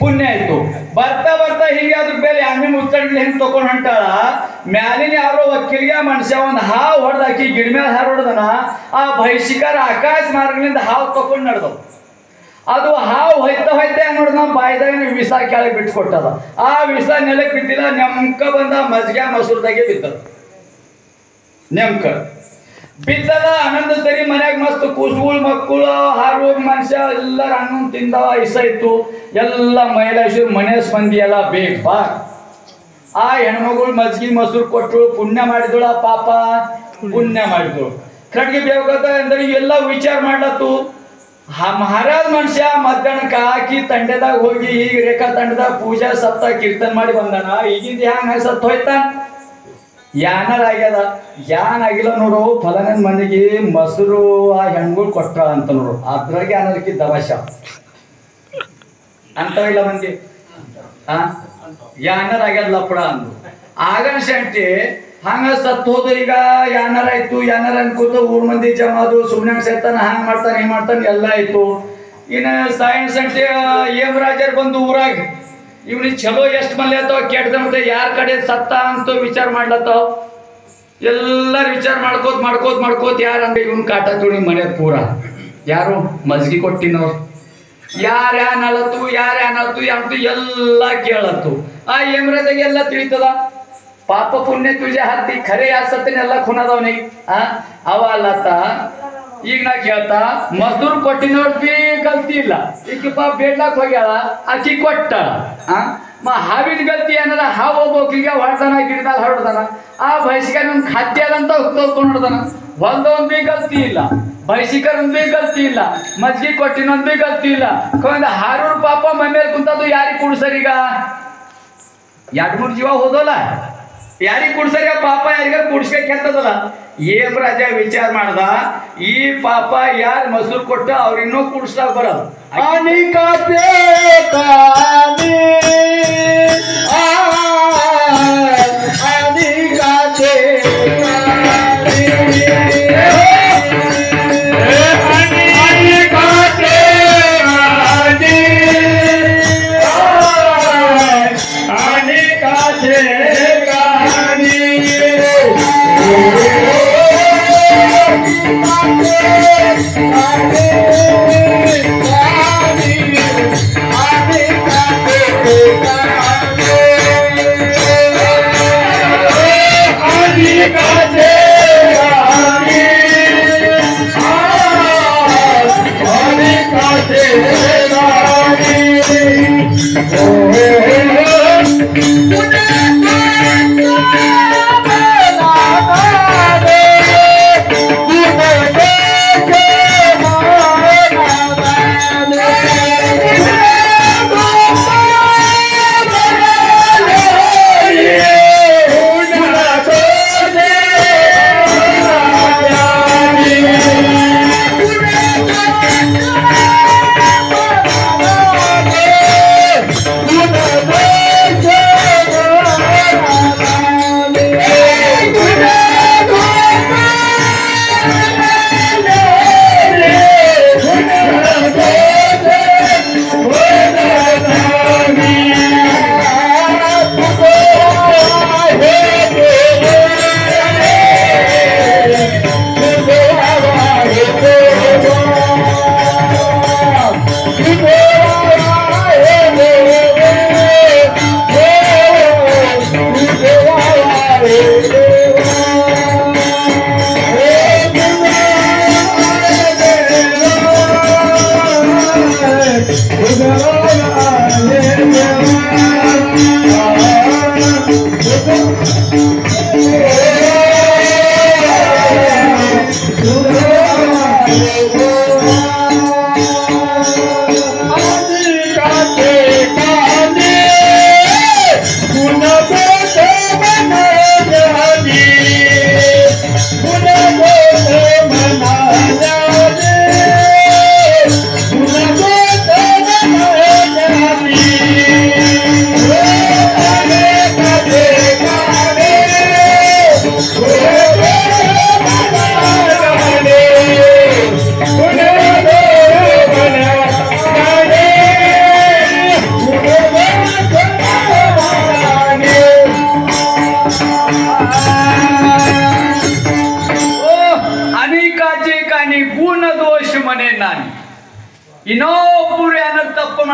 ಪುಣ್ಯ ಆಯ್ತು. ಬರ್ತಾ ಬರ್ತಾ ಹೀಗೆ ಅದ್ರ ಮೇಲೆ ಆಮಿ ಮುಚ್ಚಂಡ್ಲಿ ಹೆಂಗ್ ತಕೊಂಡ್ ಹೊಂಟಾಳ. ಮ್ಯಾಲಿನ ಯಾರೋ ಒಕ್ಕಿಲಿಗೆ ಮನುಷ್ಯ ಒಂದು ಹಾವು ಹೊಡೆದಾಕಿ ಗಿಡ ಮೇಲೆ ಹಾರು ಹೊಡೆದನ. ಆ ಭೈಷಿಕರ ಆಕಾಶ ಮಾರ್ಗದಿಂದ ಹಾವು ತಕೊಂಡ್ ನಡೆದವು. ಅದು ಹಾವು ಹೊಯ್ತಾ ನೋಡಿದ ನಮ್ಮ ಬಾಯ್ದಾಗ ವಿಷ ಕೆಳಗೆ ಬಿಟ್ಕೊಟ್ಟದ. ಆ ವಿಷ ನೆಲಕ್ಕೆ ಬಿದ್ದಿಲ್ಲ, ನೆಮ್ಕ ಬಂದ ಮಜ್ಗೆ ಮೊಸರುದಾಗೆ ಬಿದ್ದದ. ನೆಮ್ಕ ಬಿದ್ದದ. ಆನಂದ ಸರಿ ಮನ್ಯಾಗ ಮಸ್ತ್ ಕೂಸುಗಳು ಮಕ್ಕಳು ಹಾರು ಮನುಷ್ಯ ಎಲ್ಲರ ಹಣ್ಣು ತಿಂದವ. ಇಸ ಇತ್ತು ಎಲ್ಲ ಮಹಿಳೇಶ್ವರ ಮನೆ ಮಂದಿ ಎಲ್ಲ ಬೇಗ ಆ ಹೆಣ್ಮಗಳು ಮಜ್ಗಿ ಮೊಸರು ಕೊಟ್ಟರು. ಪುಣ್ಯ ಮಾಡಿದಳು. ಆ ಪಾಪ ಪುಣ್ಯ ಮಾಡಿದಳು. ಕಡ್ಗೆ ಬೇಕಂತ ಅಂದ್ರೆ ಎಲ್ಲ ವಿಚಾರ ಮಾಡ್ಲತ್ತು. ಮಹಾರಾಜ ಮನುಷ್ಯ ಮಧ್ಯಾಹ್ನಕ್ಕೆ ಹಾಕಿ ತಂಡೆದಾಗ ಹೋಗಿ ಈಗ ರೇಖಾ ತಂಡದಾಗ ಪೂಜಾ ಸಪ್ತಾಹ ಕೀರ್ತನ ಮಾಡಿ ಬಂದಾನ. ಈಗಿಂದ ಹ್ಯಾಂಗ ಸತ್ ಹೋಯ್ತಾನ. ಯಾನಾರ ಆಗ್ಯದ. ಯಾನ್ ಆಗಿಲ್ಲ ನೋಡು. ಫಲನ ಮಂದಿಗೆ ಮೊಸರು ಆ ಹೆಣ್ಗಳು ಕೊಟ್ಟ ಅಂತ ನೋಡು. ಅದ್ರಾಗೆ ಅನ್ನೋದಕ್ಕೆ ದವಾಶ ಅಂತವಿಲ್ಲ ಮಂದಿ. ಯಾನಾರ ಆಗ್ಯದ ಲಪಡ ಅಂದು ಆಗನ ಶಂಟಿ ಹಂಗ ಸತ್ ಹೋದು. ಈಗ ಯಾನಾರ ಆಯ್ತು ಯಾನಾರ ಅನ್ಕೋತ ಊರ್ ಮಂದಿ ಜಮಾದು ಸುಮ್ನೆ ಸೇರ್ತಾನ, ಹಂಗ ಮಾಡ್ತಾನೆ ಹಿಂಗ್ ಮಾಡ್ತಾನೆ ಎಲ್ಲ ಆಯ್ತು. ಇನ್ನು ಸೈನ್ಸ್ ಅಂತೆ ಏಮರಾಜರ್ ಬಂದು ಊರಾಗ ಇವ್ನಿಗೆ ಚಲೋ ಎಷ್ಟು ಮಲ್ಲೆ ಅಥವಾ ಕೆಟ್ಟ ಮತ್ತೆ ಯಾರ ಕಡೆ ಸತ್ತ ಅಂತ ವಿಚಾರ ಮಾಡ್ಲತ್ತಾವ. ಎಲ್ಲರೂ ವಿಚಾರ ಮಾಡ್ಕೋತ ಯಾರು ಅಂದ್ರೆ ಇವ್ನ ಕಾಟ ತುಣಿ ಮನೆ ಪೂರ ಯಾರು ಮಜ್ಗಿ ಕೊಟ್ಟಿನವ್ರು ಯಾರ್ಯಾನಲತ್ತು ಅಂತ ಎಲ್ಲ ಕೇಳತ್ತು. ಆ ಏಮರಾಜಾಗ ಎಲ್ಲ ತಿಳಿತದ. ಪಾಪ ಪುಣ್ಯ ತುಜೆ ಹತ್ತಿ ಖರೆ ಯಾರ ಸತ್ತನೆಲ್ಲ ಖುನದವನಿಗೆ ಅವ ಅಲ್ಲತ್ತ. ಈಗ ನಾ ಕೇಳ್ತಾ ಮಜ್ದೂರ್ ಕೊಟ್ಟಿನವ್ರ ಬಿ ಗಲ್ತಿ ಇಲ್ಲ. ಈಗ ಪಾಪ ಬೇಡ್ಲಾಕ್ ಹೋಗ್ಯಾಳ, ಆಕಿ ಕೊಟ್ಟಾಳ. ಹಾವಿನ ಗಲ್ತಿ ಏನಾರ ಹಾವು ಒಬ್ಬೊಬ್ರಿಗೆ ಹೊಡ್ದಾನ, ಗಿಡದಾಗ ಹೊಡ್ದಾನ. ಆ ಬಯಸಿಗೆ ನಮ್ ಖಾದ್ಯ ಅದಂತ ತೊಳ್ಕೊಂಡು ಹೊಡ್ದಾನ. ಹೊಲ್ದೊಂದ್ ಬಿ ಗಲ್ತಿ ಇಲ್ಲ, ಬಯಸಿಕರೊಂದ್ ಬಿ ಗಲ್ತಿ ಇಲ್ಲ, ಮಜ್ಗಿ ಕೊಟ್ಟಿನೊಂದ್ ಬಿ ಗಲ್ತಿ ಇಲ್ಲ. ಹಾರೂರ್ ಪಾಪ ಮನೇಲಿ ಕುಂತದ್ದು ಯಾರಿಗೆ ಕುಡ್ಸರೀಗ? 2-3 ಜೀವ ಹೋದಲ್ಲ, ಯಾರಿಗೆ ಕುಡ್ಸರಿ? ಪಾಪ ಯಾರಿಗ ಕುಡ್ಸ್ಬೇಕು ಅಂತದಲ್ಲ. ಏಮರಾಜ ವಿಚಾರ ಮಾಡ್ದ, ಈ ಪಾಪ ಯಾರು ಮೊಸರು ಕೊಟ್ಟ ಅವ್ರಿನ್ನೂ ಕುಡ್ಸ್ಲಾಕ್ ಬರಲ್ಲ.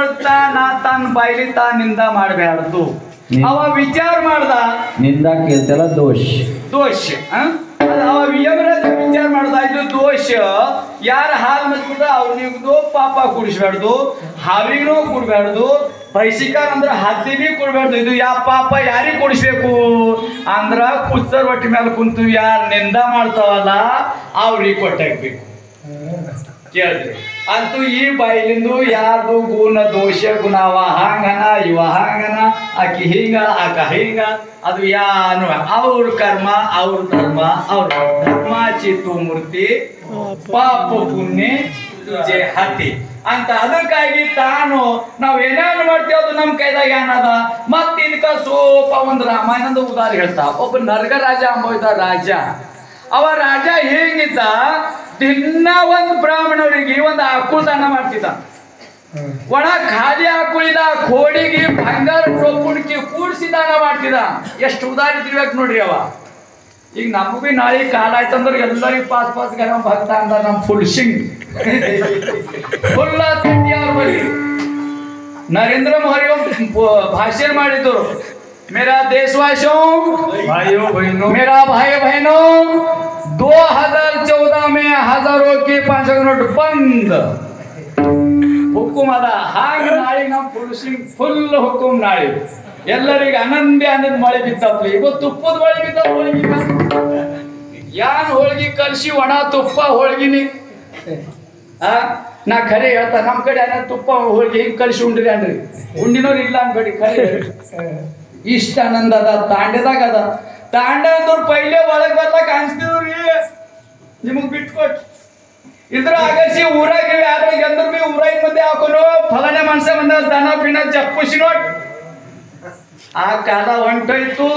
ನೋಡ್ತಾ ನಾ ತನ್ನ ಬಾಯಿಲಿ ನಿಂದ ಮಾಡಬಾರ್ದು. ಅವ ವಿಚಾರ ಮಾಡ್ದ, ನಿಂದ ಕೇಳ್ತಲ್ಲ ದೋಷ ದೋಷ. ಅವ ವಿಚಾರ ಮಾಡ್ದ, ಇದು ದೋಷ. ಯಾರ ಹಾಲು ಮತ್ಬಿಟ್ಟ ಅವ್ರಿಗೂ ಪಾಪ ಕುಡಿಸ್ಬಾರ್ದು, ಹಾವಿಗೂ ಕುಡ್ಬಾರ್ದು, ಬೈಸಿಕಾರ ಅಂದ್ರ ಹತ್ತಿ ಬಿ ಕೊಡ್ಬಾರ್ದು. ಇದು ಯಾವ ಪಾಪ ಯಾರಿಗೆ ಕೊಡಿಸ್ಬೇಕು ಅಂದ್ರ ಕುಚ್ಚರ್ ಒಟ್ಟಿ ಮೇಲೆ ಕುಂತು ಯಾರು ನಿಂದ ಮಾಡ್ತಾವಲ್ಲ ಅವ್ರಿಗೆ ಕೊಟ್ಟಾಕ್ಬೇಕು. ಕೇಳಿದ್ರಿ ಅಂತೂ ಈ ಬಾಯಿಲಿಂದು ಯಾರ್ದು ಗುಣ ದೋಷ ಗುಣ ಅವ ಹಾಂಗನ ಇವ ಹಾಂಗನ ಆಕಿ ಹಿಂಗ ಆಕ ಹಿಂಗ ಅದು ಯಾನು ಅವ್ರ ಕರ್ಮ ಅವ್ರ ಧರ್ಮ ಅವ್ರ ಧರ್ಮ ಚಿತ್ತು ಮೂರ್ತಿ ಪಾಪ ಪುಣ್ಯ ಜೆ ಹತಿ ಅಂತ. ಅದಕ್ಕಾಗಿ ತಾನು ನಾವ್ ಏನೇನು ಮಾಡ್ತೇವೆ ಅದು ನಮ್ ಕೈದಾಗ ಏನದ. ಮತ್ ಇದಕ್ಕ ಸೋಪ ಒಂದು ರಾಮಾಯಣದ ಉದಾಹರಣೆ ಹೇಳ್ತಾ. ಒಬ್ಬ ನರ್ಗರಾಜ ಅಂಬೋಯ್ದ ರಾಜ. ಅವ ರಾಜ ಹೇಗಿದ್ದ, ದಿನ ಒಂದು ಬ್ರಾಹ್ಮಣರಿಗೆ ಒಂದು ಆಕುಳ ದಾನ ಮಾಡ್ತಿದ್ದ. ಒಣ ಖಾಲಿ ಆಕುಳಿದ ಕೋಡಿಗೆ ಬಂಗಾರ ಟೊಪ್ಪುಣಿಕೆ ಕೂಡಿಸಿ ದಾನ ಮಾಡ್ತಿದ್ದ. ಎಷ್ಟು ಉದಾಹರಣೆ ತಿರ್ಬೇಕು ನೋಡ್ರಿ ಅವ. ಈಗ ನಮಗೂ ಬಿ ನಾಳೆ ಕಾಲ ಆಯ್ತಂದ್ರೆ ಎಲ್ಲರಿಗೂ ಪಾಸ್ ಗರಂ ಭಕ್ತ ಅಂದ ನಮ್ ಫುಲ್ ಸಿಂಗ್ ಫುಲ್ ಬರೀ ನರೇಂದ್ರ ಮೋದಿ ಭಾಷಣ ಮಾಡಿದ್ರು. मेरा देशवासियों, मेरा भाई बहनों, 2014 में हजारों के 500 नोट बंद ಹುಕುಮ್ ಅದ. ಹಾಗೆ ನಾಳೆ ನಮ್ಮ ಫುಲ್ ಹುಕುಮ್ ನಾಳೆ ಎಲ್ಲರಿಗೆ ಆನಂದ ಮಳೆ ಬಿತ್ತಪ್ಲಿ. ಇವತ್ತು ತುಪ್ಪದ ಮಳೆ ಬಿದ್ದ, ಹೋಳಿಗೆ ಯಾನ್ ಹೋಳಿಗೆ ಕಲ್ಸಿ ಒಣ ತುಪ್ಪ ಹೋಳಿಗೆನಿ. ನಾ ಖರೆ ಹೇಳ್ತಾ ನಮ್ ಕಡೆ ತುಪ್ಪ ಹೋಳಿಗೆ ಹಿಂಗ್ ಕಲ್ಸಿ ಉಂಡ್ರಿ ಅನ್ರಿ, ಉಂಡಿನವ್ರು ಇಲ್ಲ ಅನ್ಬೇಡಿ. ಖರೆ ಇಷ್ಟ ಆನಂದ ಅದ ತಾಂಡೆದಾಗ ಅದ. ತಾಂಡ ಅಂದವ್ರು ಪೈಲೆ ಒಳಗ್ ಬರ್ಲಕ್ ಅನ್ಸ್ತಿದ್ರಿ, ನಿಮಗ್ ಬಿಟ್ಕೊಟ್ ಇದ್ರ ಆಗಸಿ ಊರಾಗ ಯಾರು ಎಂದ್ರ ಬಿ ಊರಾಗ ಮಂದಿ ಹಾಕೋನು ಫಲಾನೆ ಮನ್ಸ ಬಂದ ದನ ಪಿನ ಜಪ್ಪುಸಿ ನೋಡ್. ಆ ಕಾಲ ಹೊಂಟೋಯ್ತು.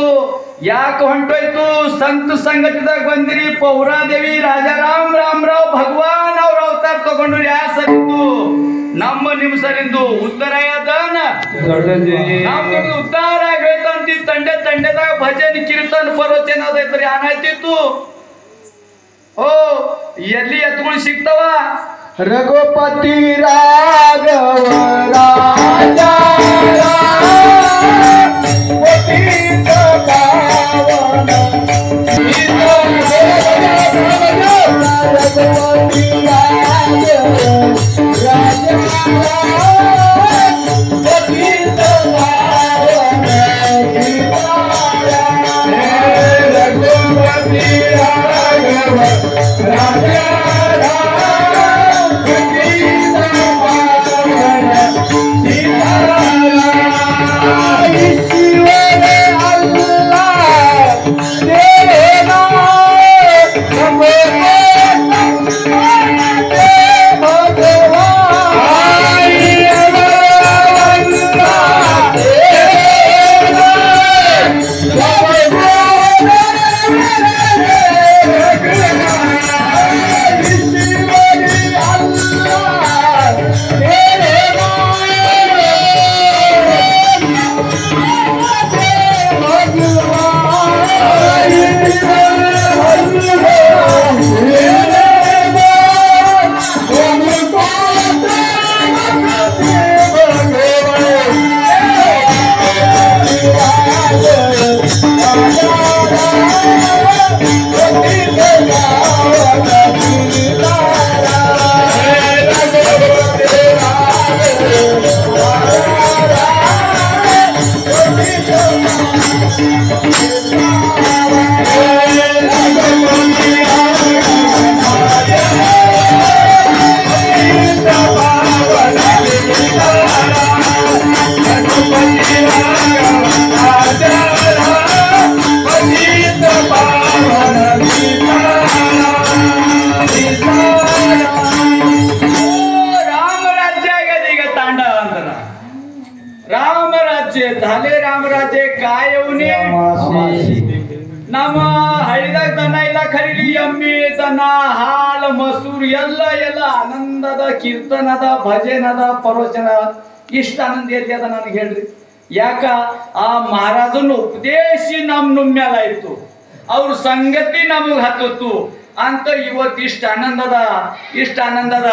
ಯಾಕೆ ಹೊಂಟೋಯ್ತು? ಸಂತ ಸಂಗತಿದಾಗ ಬಂದಿರಿ. ಪೌರಾದೇವಿ ರಾಜಾರಾಮ್ ರಾಮರಾವ್ ಭಗವಾನ್ ಅವ್ರ ಅವತಾರ ತಗೊಂಡ್ರು. ಯಾರ ಸರಿದ್ದು? ನಮ್ಮ ನಿಮ್ ಸರಿಂದು ಉದ್ಧಾರ ಆದನ. ನಮ್ದು ಉದ್ಧಾರ ಆಗೈತಂತಿ ತಂಡೆದಾಗ ಭಜನೆ ಕೀರ್ತನ ಪರ್ವತೇನ ಅದೈತ್ರಿ. ಏನಾಯ್ತಿತ್ತು? ಓ ಎಲ್ಲಿ ಎತ್ಕೊಂಡು ಸಿಗ್ತಾವ? ರಘುಪತಿ ರಾಘವ ರಾಜ ನಮ್ಮ ಹಳ್ಳಿದಾಗ ದನ ಇಲ್ಲ ಖರೀಲಿ ಎಮ್ಮಿ ದನ ಹಾಲು ಮೊಸರು ಎಲ್ಲ ಆನಂದದ ಕೀರ್ತನದ ಭಜನದ ಪ್ರವಚನ. ಇಷ್ಟ ಆನಂದ ಎಲ್ಲಿ ಅದ ನನಗೆ ಹೇಳ್ರಿ. ಯಾಕ ಆ ಮಹಾರಾಜನ ಉಪದೇಶ ನಮ್ ಮ್ಯಾಲ ಇತ್ತು, ಅವ್ರ ಸಂಗತಿ ನಮಗ್ ಹತ್ತಿತ್ತು. ಅಂತ ಇವತ್ತು ಇಷ್ಟ ಆನಂದದ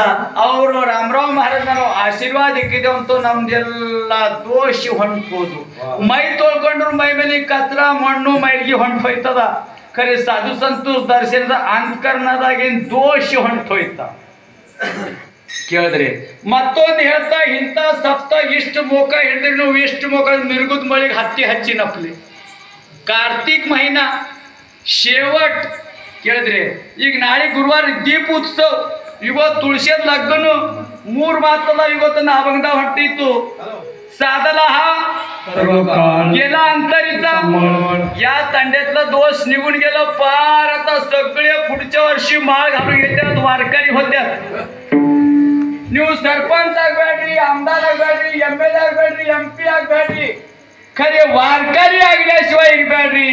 ಅವರು ರಾಮರಾವ್ ಮಹಾರಾಜನ ಆಶೀರ್ವಾದ ಇಕ್ಕಿದೆ ಅಂತ ನಮ್ದೆಲ್ಲ ದೋಷಿ ಹೊಂಟ್ಬೋದು. ಮೈ ತೊಳ್ಕೊಂಡ್ರು ಮೈ ಮೇಲೆ ಕತ್ರ ಮಣ್ಣು ಮೈಲಿಗೆ ಹೊಂಟು ಹೋಯ್ತದ. ಖರೆ ಸಾಧು ಸಂತೋಷ ದರ್ಶನದ ಅಂತಕರಣದಾಗೇನು ದೋಷಿ ಹೊಂಟು ಹೋಯ್ತ ಕೇಳಿದ್ರಿ. ಮತ್ತೊಂದು ಹೇಳ್ತಾ ಇಂಥ ಸಪ್ತ ಇಷ್ಟು ಮುಖ ಹಿಡಿದ್ರಿ ನೀವು ಇಷ್ಟು ಮುಖ ಮಿರ್ಗುದ ಮಳಿಗೆ ಹಚ್ಚಿ ನಪ್ಪಲಿ ಕಾರ್ತಿಕ್ ಮಹಿನಾ शेवट ಕೇಳಿದ್ರಿ. ಈಗ ನಾಳೆ ಗುರುವಾರ ದೀಪ ಉತ್ಸವ, ಇವತ್ತು ತುಳಸಿದ ಲಗ್ನ 3 ಮಾತಲ್ಲ ಇವತ್ತು अभंगदा ಹೊಂಟಿತ್ತು. साधला हा गेला अंतरीचा, या तांड्यातला दोष निघून गेला पार. आता सगळे पुढच्या वर्षी माळ घालून येतात, वारकरी होत्यात. ನೀವು सरपंच ಆಗಬೇಡ್ರಿ, आमदार ಆಗಬೇಡ್ರಿ, MLA ಆಗಬೇಡ್ರಿ, MP ಆಗಬೇಡ್ರಿ, ಖರೆ ವಾರಕರಿ ಆಗಲಿशिवाय ಇರಬೇಡ್ರಿ.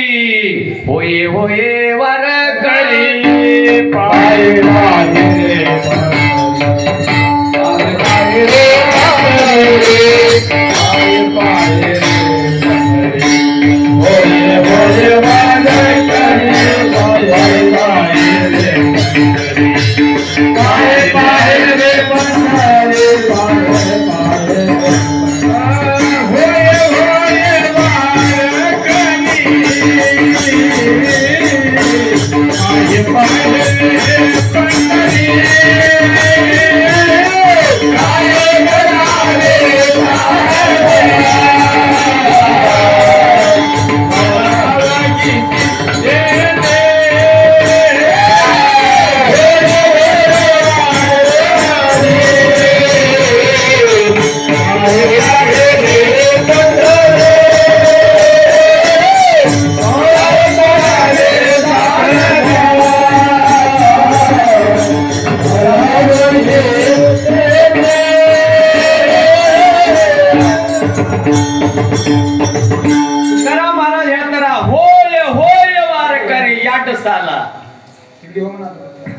ಹೋಯೆ ಹೋಯೆ ವಾರಕರಿ ಪಾಯ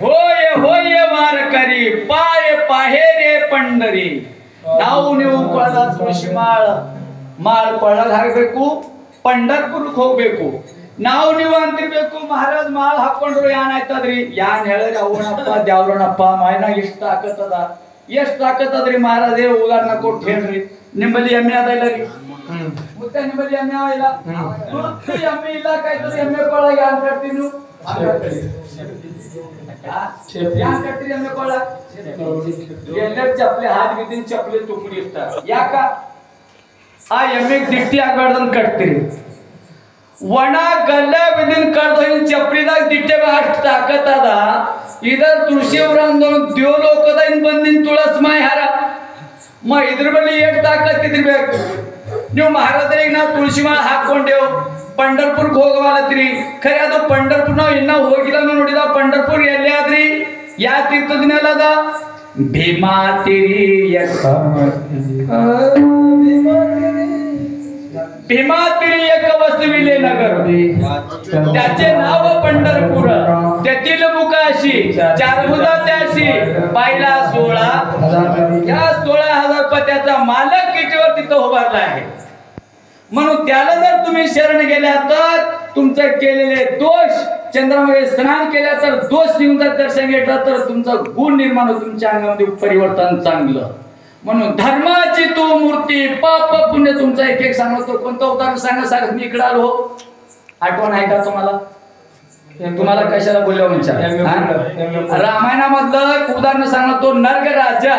होय होय वारकरी पाय पाहेरे पंढरी. ನಾವು ನೀವು ಕೊಳದ ತುಳಸಿ ಮಾಳ ಕೊಳಗ ಹಾಕಬೇಕು, ಪಂಢರಪುರಕ್ಕೆ ಹೋಗ್ಬೇಕು. ನಾವು ನೀವು ಅಂತಿರ್ಬೇಕು ಮಹಾರಾಜ್ ಮಾಳ ಹಾಕೊಂಡ್ರು ಏನಾಯ್ತದ್ರಿ? ಯಾನ್ ಹೇಳಿದ್ರಿ ಅವನಪ್ಪ ದ್ಯಾವ್ರಣಪ್ಪ ಮಾಯನಾಗ ಇಷ್ಟ ತಾಕತ್ತದ, ಎಷ್ಟು ತಾಕತ್ತದ್ರಿ ಮಹಾರಾಜೇ ಉದಾಹರಣೆ ಕೊಟ್ಟು ಹೇಳ್ರಿ. ನಿಮ್ಮಲ್ಲಿ ಎಮ್ಮೆ ಅದ ಇಲ್ಲ ರೀ? ಮತ್ತೆ ನಿಮ್ಮಲ್ಲಿ ಎಮ್ಮೆ ಇಲ್ಲ? ಎಮ್ಮೆ ಇಲ್ಲ ಕಾಯ್ತದ, ಎಮ್ಮೆ ಕೊಳಗ ಯಾನ್ ಕಟ್ತೀವಿ ನೀವು? ಚಪ್ಪಲಿ ಹಾಕಿ ಬಿದ್ದಿನ ಚಪ್ಪಲಿ ತುಪ್ಪಡಿ ಇರ್ತಾರ. ಯಾಕ ಆ ಎಮ್ಮೆಗೆ ದಿಟ್ಟಿ ಆಗ್ಬಾರ್ದಂತ ಕಟ್ತೀರಿ. ಒಣ ಗಲ್ಲ ಬಿದ್ದಿನ ಕಡ್ದ ಚಪ್ಪಲಿದಾಗ ದಿಟ್ಟೆ ಅಷ್ಟು ತಾಕತ್ತದ. ಇದರ ತುಳಸಿಯವ್ರ ದೇವಲೋಕದ ಬಂದಿನ ತುಳಸ್ ಮಾಯ ಹಾರ ಇದ್ರ ಬಳಿ ಎಷ್ಟು ತಾಕತ್ತಿದ್ರಬೇಕು. ನೀವು ಮಹಾರಾಜರಿಗೆ ನಾವು ತುಳಸಿ ಮಾಳ ಹಾಕೊಂಡೇವು, पंढरपूरಕ್ಕೆ ಹೋಗವಾಲತ್ರಿ. ಖರೆ ಅದು पंढरपूर ನಾವು ಇನ್ನ ಹೋಗಿಲ್ಲ, ನೋಡಿದ पंढरपूर ಎಲ್ಲಿ ಆದ್ರಿ? ಯಾ ತೀರ್ಥದ ಅದ? ಭೀಮಾ तिरी एक वसविले नगर, त्याचे नाव पंढरपूर. त्यातील मुखाशी 4 भुजा त्याशी, पाहिला 16. या 16,000 पत्याचा मालक कितीवर तिथं उभारला आहे. म्हणून त्याला जर तुम्ही शरण गेल्या तर तुमचे केलेले दोष, चंद्रामध्ये स्नान केल्या तर दोष निघून दर्शन घेतलं तर तुमचा गुण निर्माण होतो, तुमच्या अंगामध्ये परिवर्तन चांगलं. म्हणून धर्माची तू मूर्ती, पाप पुण्य तुमचा एक एक सांगतो. कोणतं उदाहरण सांगा मी इकडे आलो, आठवण आहे का तुम्हाला कशाला बोललो विचार? रामायणामधलं उदाहरण सांगतो. नर्ग राजा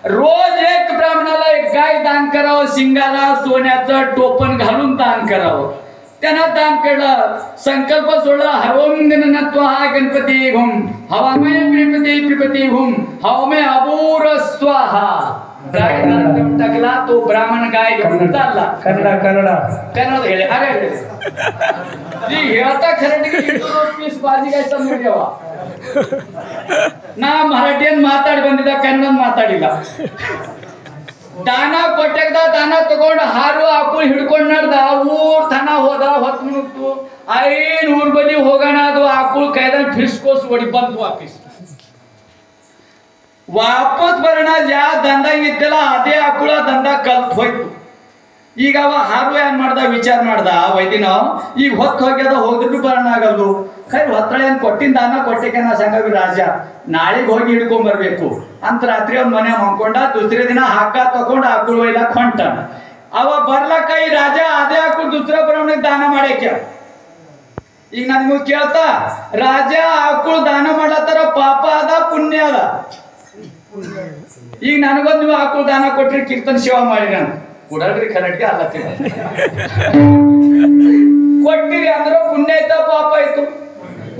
रोज एक ब्राह्मणाला एक गाय दान करावं, शिंगाला सोन्याचं टोपण घालून दान करावं. त्यांना दान केलं, संकल्प सोडला, हरवून दिनत्व हा गणपती घुम हवामय प्रिपती घुम हवामय अबूर स्वाहा. गाय दान देऊन टाकला, तो ब्राह्मण गाय घेऊन चालला. कन्नड ಹೇಳಿ ಅರೆ ಈ ಹೇಳ್ತಾ ಖರಟಿಗೆ ಪೀಸ್ ಬಾಜಿ गाय समोर ठेवा. ನಾ ಮರಾಠಿಯನ್ ಮಾತಾಡಿ ಬಂದಿದ್ದ, ಕನ್ನಡ ಮಾತಾಡಿಲ್ಲ. ದಾನ ಕೊಟ್ಟೆಗ್ದ, ದಾನ ತಗೊಂಡು ಹಾರು ಆಕುಳು ಹಿಡ್ಕೊಂಡು ನಡ್ದ. ಊರ್ ತನ ಹೋದ, ಹೊತ್ತು ಮುಗ್ತು. ಐನ್ ಊರ್ ಬಳಿ ಹೋಗೋಣ, ಅದು ಆಕುಳು ಕೈದ ಫಿಸ್ಕೋಸ್ ಹೊಡಿ ಬಂತು ವಾಪಸ್ ಬರೋಣ. ಯಾ ದಂಧ ಇದ್ದಲ್ಲ ಅದೇ ಆಕುಳ ದಂಧ ಕಲ್ತ್ ಹೋಯ್ತು. ಈಗ ಅವ ಹಾರು ಏನ್ ಮಾಡ್ದ ವಿಚಾರ ಮಾಡ್ದ ವೈದಿನ ಈಗ ಹೊತ್ತು ಹೋಗ್ಯದ ಹೋಗಿದ್ರು ಬರೋಣ ಆಗಲ್ದು ಖೈ ಹೊತ್ತಳೆ ಏನ್ ಕೊಟ್ಟಿನ ದಾನ ಕೊಟ್ಟಿಗೆ ನಾ ಸಂಗವಿ ರಾಜ ನಾಳೆಗೆ ಹೋಗಿ ಹಿಡ್ಕೊಂಡ್ ಬರ್ಬೇಕು ಅಂತ ರಾತ್ರಿ ಅವ್ನ ಮನೆ ಮನ್ಕೊಂಡ ದುಸರೆ ದಿನ ಹಗ್ಗ ತಕೊಂಡ್ ಆಕಳು ಒಯ್ಲಕ್ ಹೊಂಟ ಅವ ಬರ್ಲಕ್ಕ ಈ ರಾಜ ಅದೇ ಆಕಳು ದುಸರ ಬರೋನಿಗೆ ದಾನ ಮಾಡ್ಯಾಕ ಈಗ ನನ್ಗೂ ಕೇಳ್ತಾ ರಾಜ ಆಕಳು ದಾನ ಮಾಡತ್ತಾರ ಪಾಪ ಅದ ಪುಣ್ಯ ಅದ ಈಗ ನನಗೊಂದು ನೀವು ಆಕಳು ದಾನ ಕೊಟ್ರಿ ಕೀರ್ತನ ಸೇವಾ ಮಾಡಿ ನಾನು ಕೊಡಲ್ರಿ ಕನ್ನಡಕ್ಕೆ ಅಲ್ಲತ್ತಿಲ್ಲ ಕೊಟ್ಟಿರಿ ಅಂದ್ರೆ ಪುಣ್ಯ ಆಯ್ತಾ ಪಾಪ ಆಯ್ತು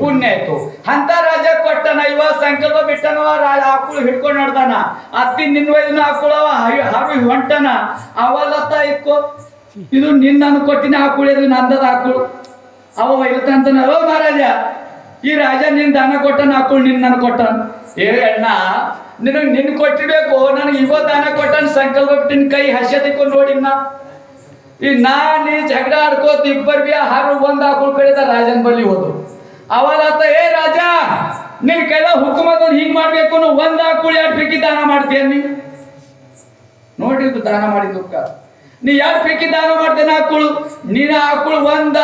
ಪುಣ್ಯ ಆಯ್ತು ಅಂತ ರಾಜ ಕೊಟ್ಟನ ಇವ ಸಂಕಲ್ಪ ಬಿಟ್ಟನವ ಆಕಳು ಹಿಡ್ಕೊಂಡು ನಡ್ದಾನ ಅತ್ತಿ ನಿನ್ನ ವೈದ್ಯನ ಆಕಳವ ಹಾರು ಹೊಂಟನ ಅವಲತ್ತ ಇಕ್ಕೋ ಇದು ನಿನ್ನ ನಾನು ಕೊಟ್ಟಿನ ಆಕಳು ಇದು ನಂದದ ಆಕಳು ಅವ ಇರುತ್ತಂತಾನ ಓ ಮಹಾರಾಜ ಈ ರಾಜ ನಿನ್ ದಾನ ಕೊಟ್ಟನ ಆಕಳು ನಿನ್ ನಾನು ಕೊಟ್ಟನ ಏ ಅಣ್ಣ ನಿನ್ ಕೊಟ್ಟಿರ್ಬೇಕು ನನಗೆ ಇವ ದಾನ ಕೊಟ್ಟನ ಸಂಕಲ್ಪ ಬಿಟ್ಟಿನ ಕೈ ಹಸ್ಯತಿಕೊಂಡು ನೋಡಿನ ಈ ನೀ ಜಗಳ ಆಡ್ಕೋತ ಇಬ್ಬರು ಬಿ ಹಾರು ಒಂದ್ ಆಕಳು ಕಡೆದ ರಾಜನ್ ಬಲ್ಲಿ ಹೋದ್ರು ಅವಲತ್ತ ಏ ರಾಜ ನಿನ್ ಕೈಲ ಹುಕುಮದ ಹಿಂಗ್ ಮಾಡ್ಬೇಕು ಒಂದ್ ಆಕಳು 2 ಪೈಕಿ ದಾನ ಮಾಡ್ತೀಯ ನೀ ನೋಡಿದ್ದು ದಾನ ಮಾಡಿದ್ದು ನೀ 2 ಪೈಕಿ ದಾನ ಮಾಡ್ತೇನೆ ಆಕಳು ನೀನ ಆಕಳು ಒಂದ್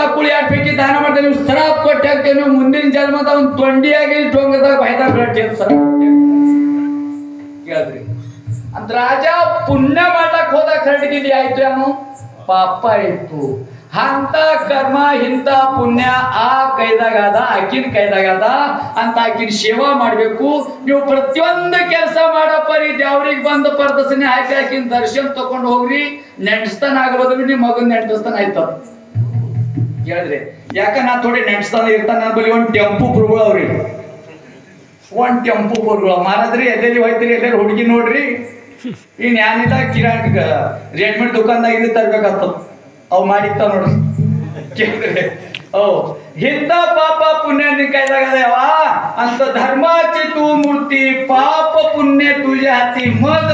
ಆಕಳು 2 ಪೈಕಿ ದಾನ ಮಾಡ್ತೇನೆ ನೀವು ಸರ ಕೊಟ್ಟೆ ಹಾಕ್ತೇನೆ ಮುಂದಿನ ಜನ್ಮದ ಒಂದು ತೊಂಡಿಯಾಗಿ ಟೊಂಗದಾಗ ಬೈದಾಗ ಬಿಡ್ತೇನೆ ಸರ ಕೇಳ್ರಿ ಅಂತ ರಾಜ ಪುಣ್ಯ ಮಾಡ್ಲಕ್ ಹೋದ ಕರಡಿಗಿಲಿ ಆಯ್ತು ಏನು ಪಾಪ ಆಯ್ತು ಅಂತ ಕರ್ಮ ಇಂಥ ಪುಣ್ಯ ಆ ಕೈದಾಗದ ಆಕಿನ ಕೈದಾಗದ ಅಂತ ಆಕಿನ ಸೇವಾ ಮಾಡ್ಬೇಕು ನೀವು ಪ್ರತಿಯೊಂದು ಕೆಲಸ ಮಾಡಪ್ಪರಿ ದೇವ್ರಿಗೆ ಬಂದು ಪರದರ್ಶನೆ ಹಾಕಿ ಆಕಿನ ದರ್ಶನ ತಗೊಂಡು ಹೋಗ್ರಿ ನೆಂಟಸ್ತಾನ ಆಗಿರೋದು ನಿಮ್ಮ ಮಗನ್ ನೆಂಟಸ್ತಾನ ಆಯ್ತು ಹೇಳಿದ್ರಿ ಯಾಕ ನಾ ಥೋಡಿ ನೆಂಟಸ್ತಾನ ಇರ್ತಾನ ನನ್ನ ಬಳಿ ಒಂದು ಟೆಂಪು ಗುರುಗಳು ಅವ್ರಿ ಒಂದು ಟೆಂಪು ಗುರುಗಳು ಮಾರಾದ್ರಿ ಎಲ್ಲೆಲ್ಲಿ ಹೋಯ್ತಿರಿ ಎಲ್ಲೆಲ್ಲಿ ಹುಡುಗಿ ನೋಡ್ರಿ ಇನ್ ಏನಿಲ್ಲ ಕಿರಾಣಿ ರೆಡಿಮೇಡ್ ದುಕಾನ್ದಾಗ ಇದು ತರ್ಬೇಕಾಗ್ತದ ಅವು ಮಾಡಿತ್ತ ನೋಡ್ರಿ ಕೇಳಿದ್ರೆ ಹಿಂದ ಪಾಪ ಪುಣ್ಯ ನಿನ್ ಕೈದಾಗದ ಯಾವ ಅಂತ ಧರ್ಮಾಚಿ ತೂ ಮೂರ್ತಿ ಪಾಪ ಪುಣ್ಯ ತುझे हाती मद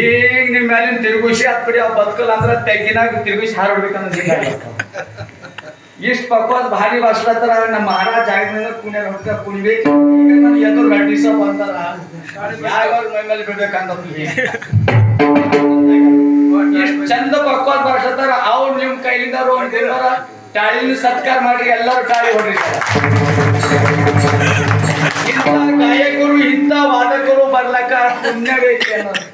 ಈಗ ನಿಮ್ಮ ಮೇಲಿನ ತಿರುಗುಶಿ ಹತ್ ಕಡೆ ಅವ್ ಬದುಕಲ್ಲ ಅಂದ್ರೆ ತೆಗ್ಗಿನಾಗ ತಿರುಗುಶಿ ಹಾರ್ಬಿಡ್ಬೇಕಂದ್ರೆ ಇಷ್ಟ ಪಕ್ವಾದ ಭಾರಿ ಭಾಷಣ ನಮ್ಮ ಮಹಾರಾಜ ಆಗಿನ ಪುಣ್ಯ ಹೊಕ್ಕ ಕುಣಿಬೇಕು ಎದುರು ಗಡ್ಡಿಸ ಬಂತಾರ ಯಾವ ಮೈ ಮೇಲೆ ಬಿಡ್ಬೇಕಂತ ಇಷ್ಟ ಚಂದ ಪಕ್ವಾದ ಭಾಷತಾರ ಅವ್ರು ನಿಮ್ ಕೈಲಿಂದಾರು ಅಂತಾರ ಟಾಳಿನ ಸತ್ಕಾರ ಮಾಡಿ ಎಲ್ಲರೂ ಟಾಳಿ ಹೊಡಿತಾರ ಇಂಥ ಗಾಯಕರು ಇಂಥ ವಾದಕರು ಬರ್ಲಕ್ಕ ಪುಣ್ಯ ಬೇಕು ಅನ್ನೋದು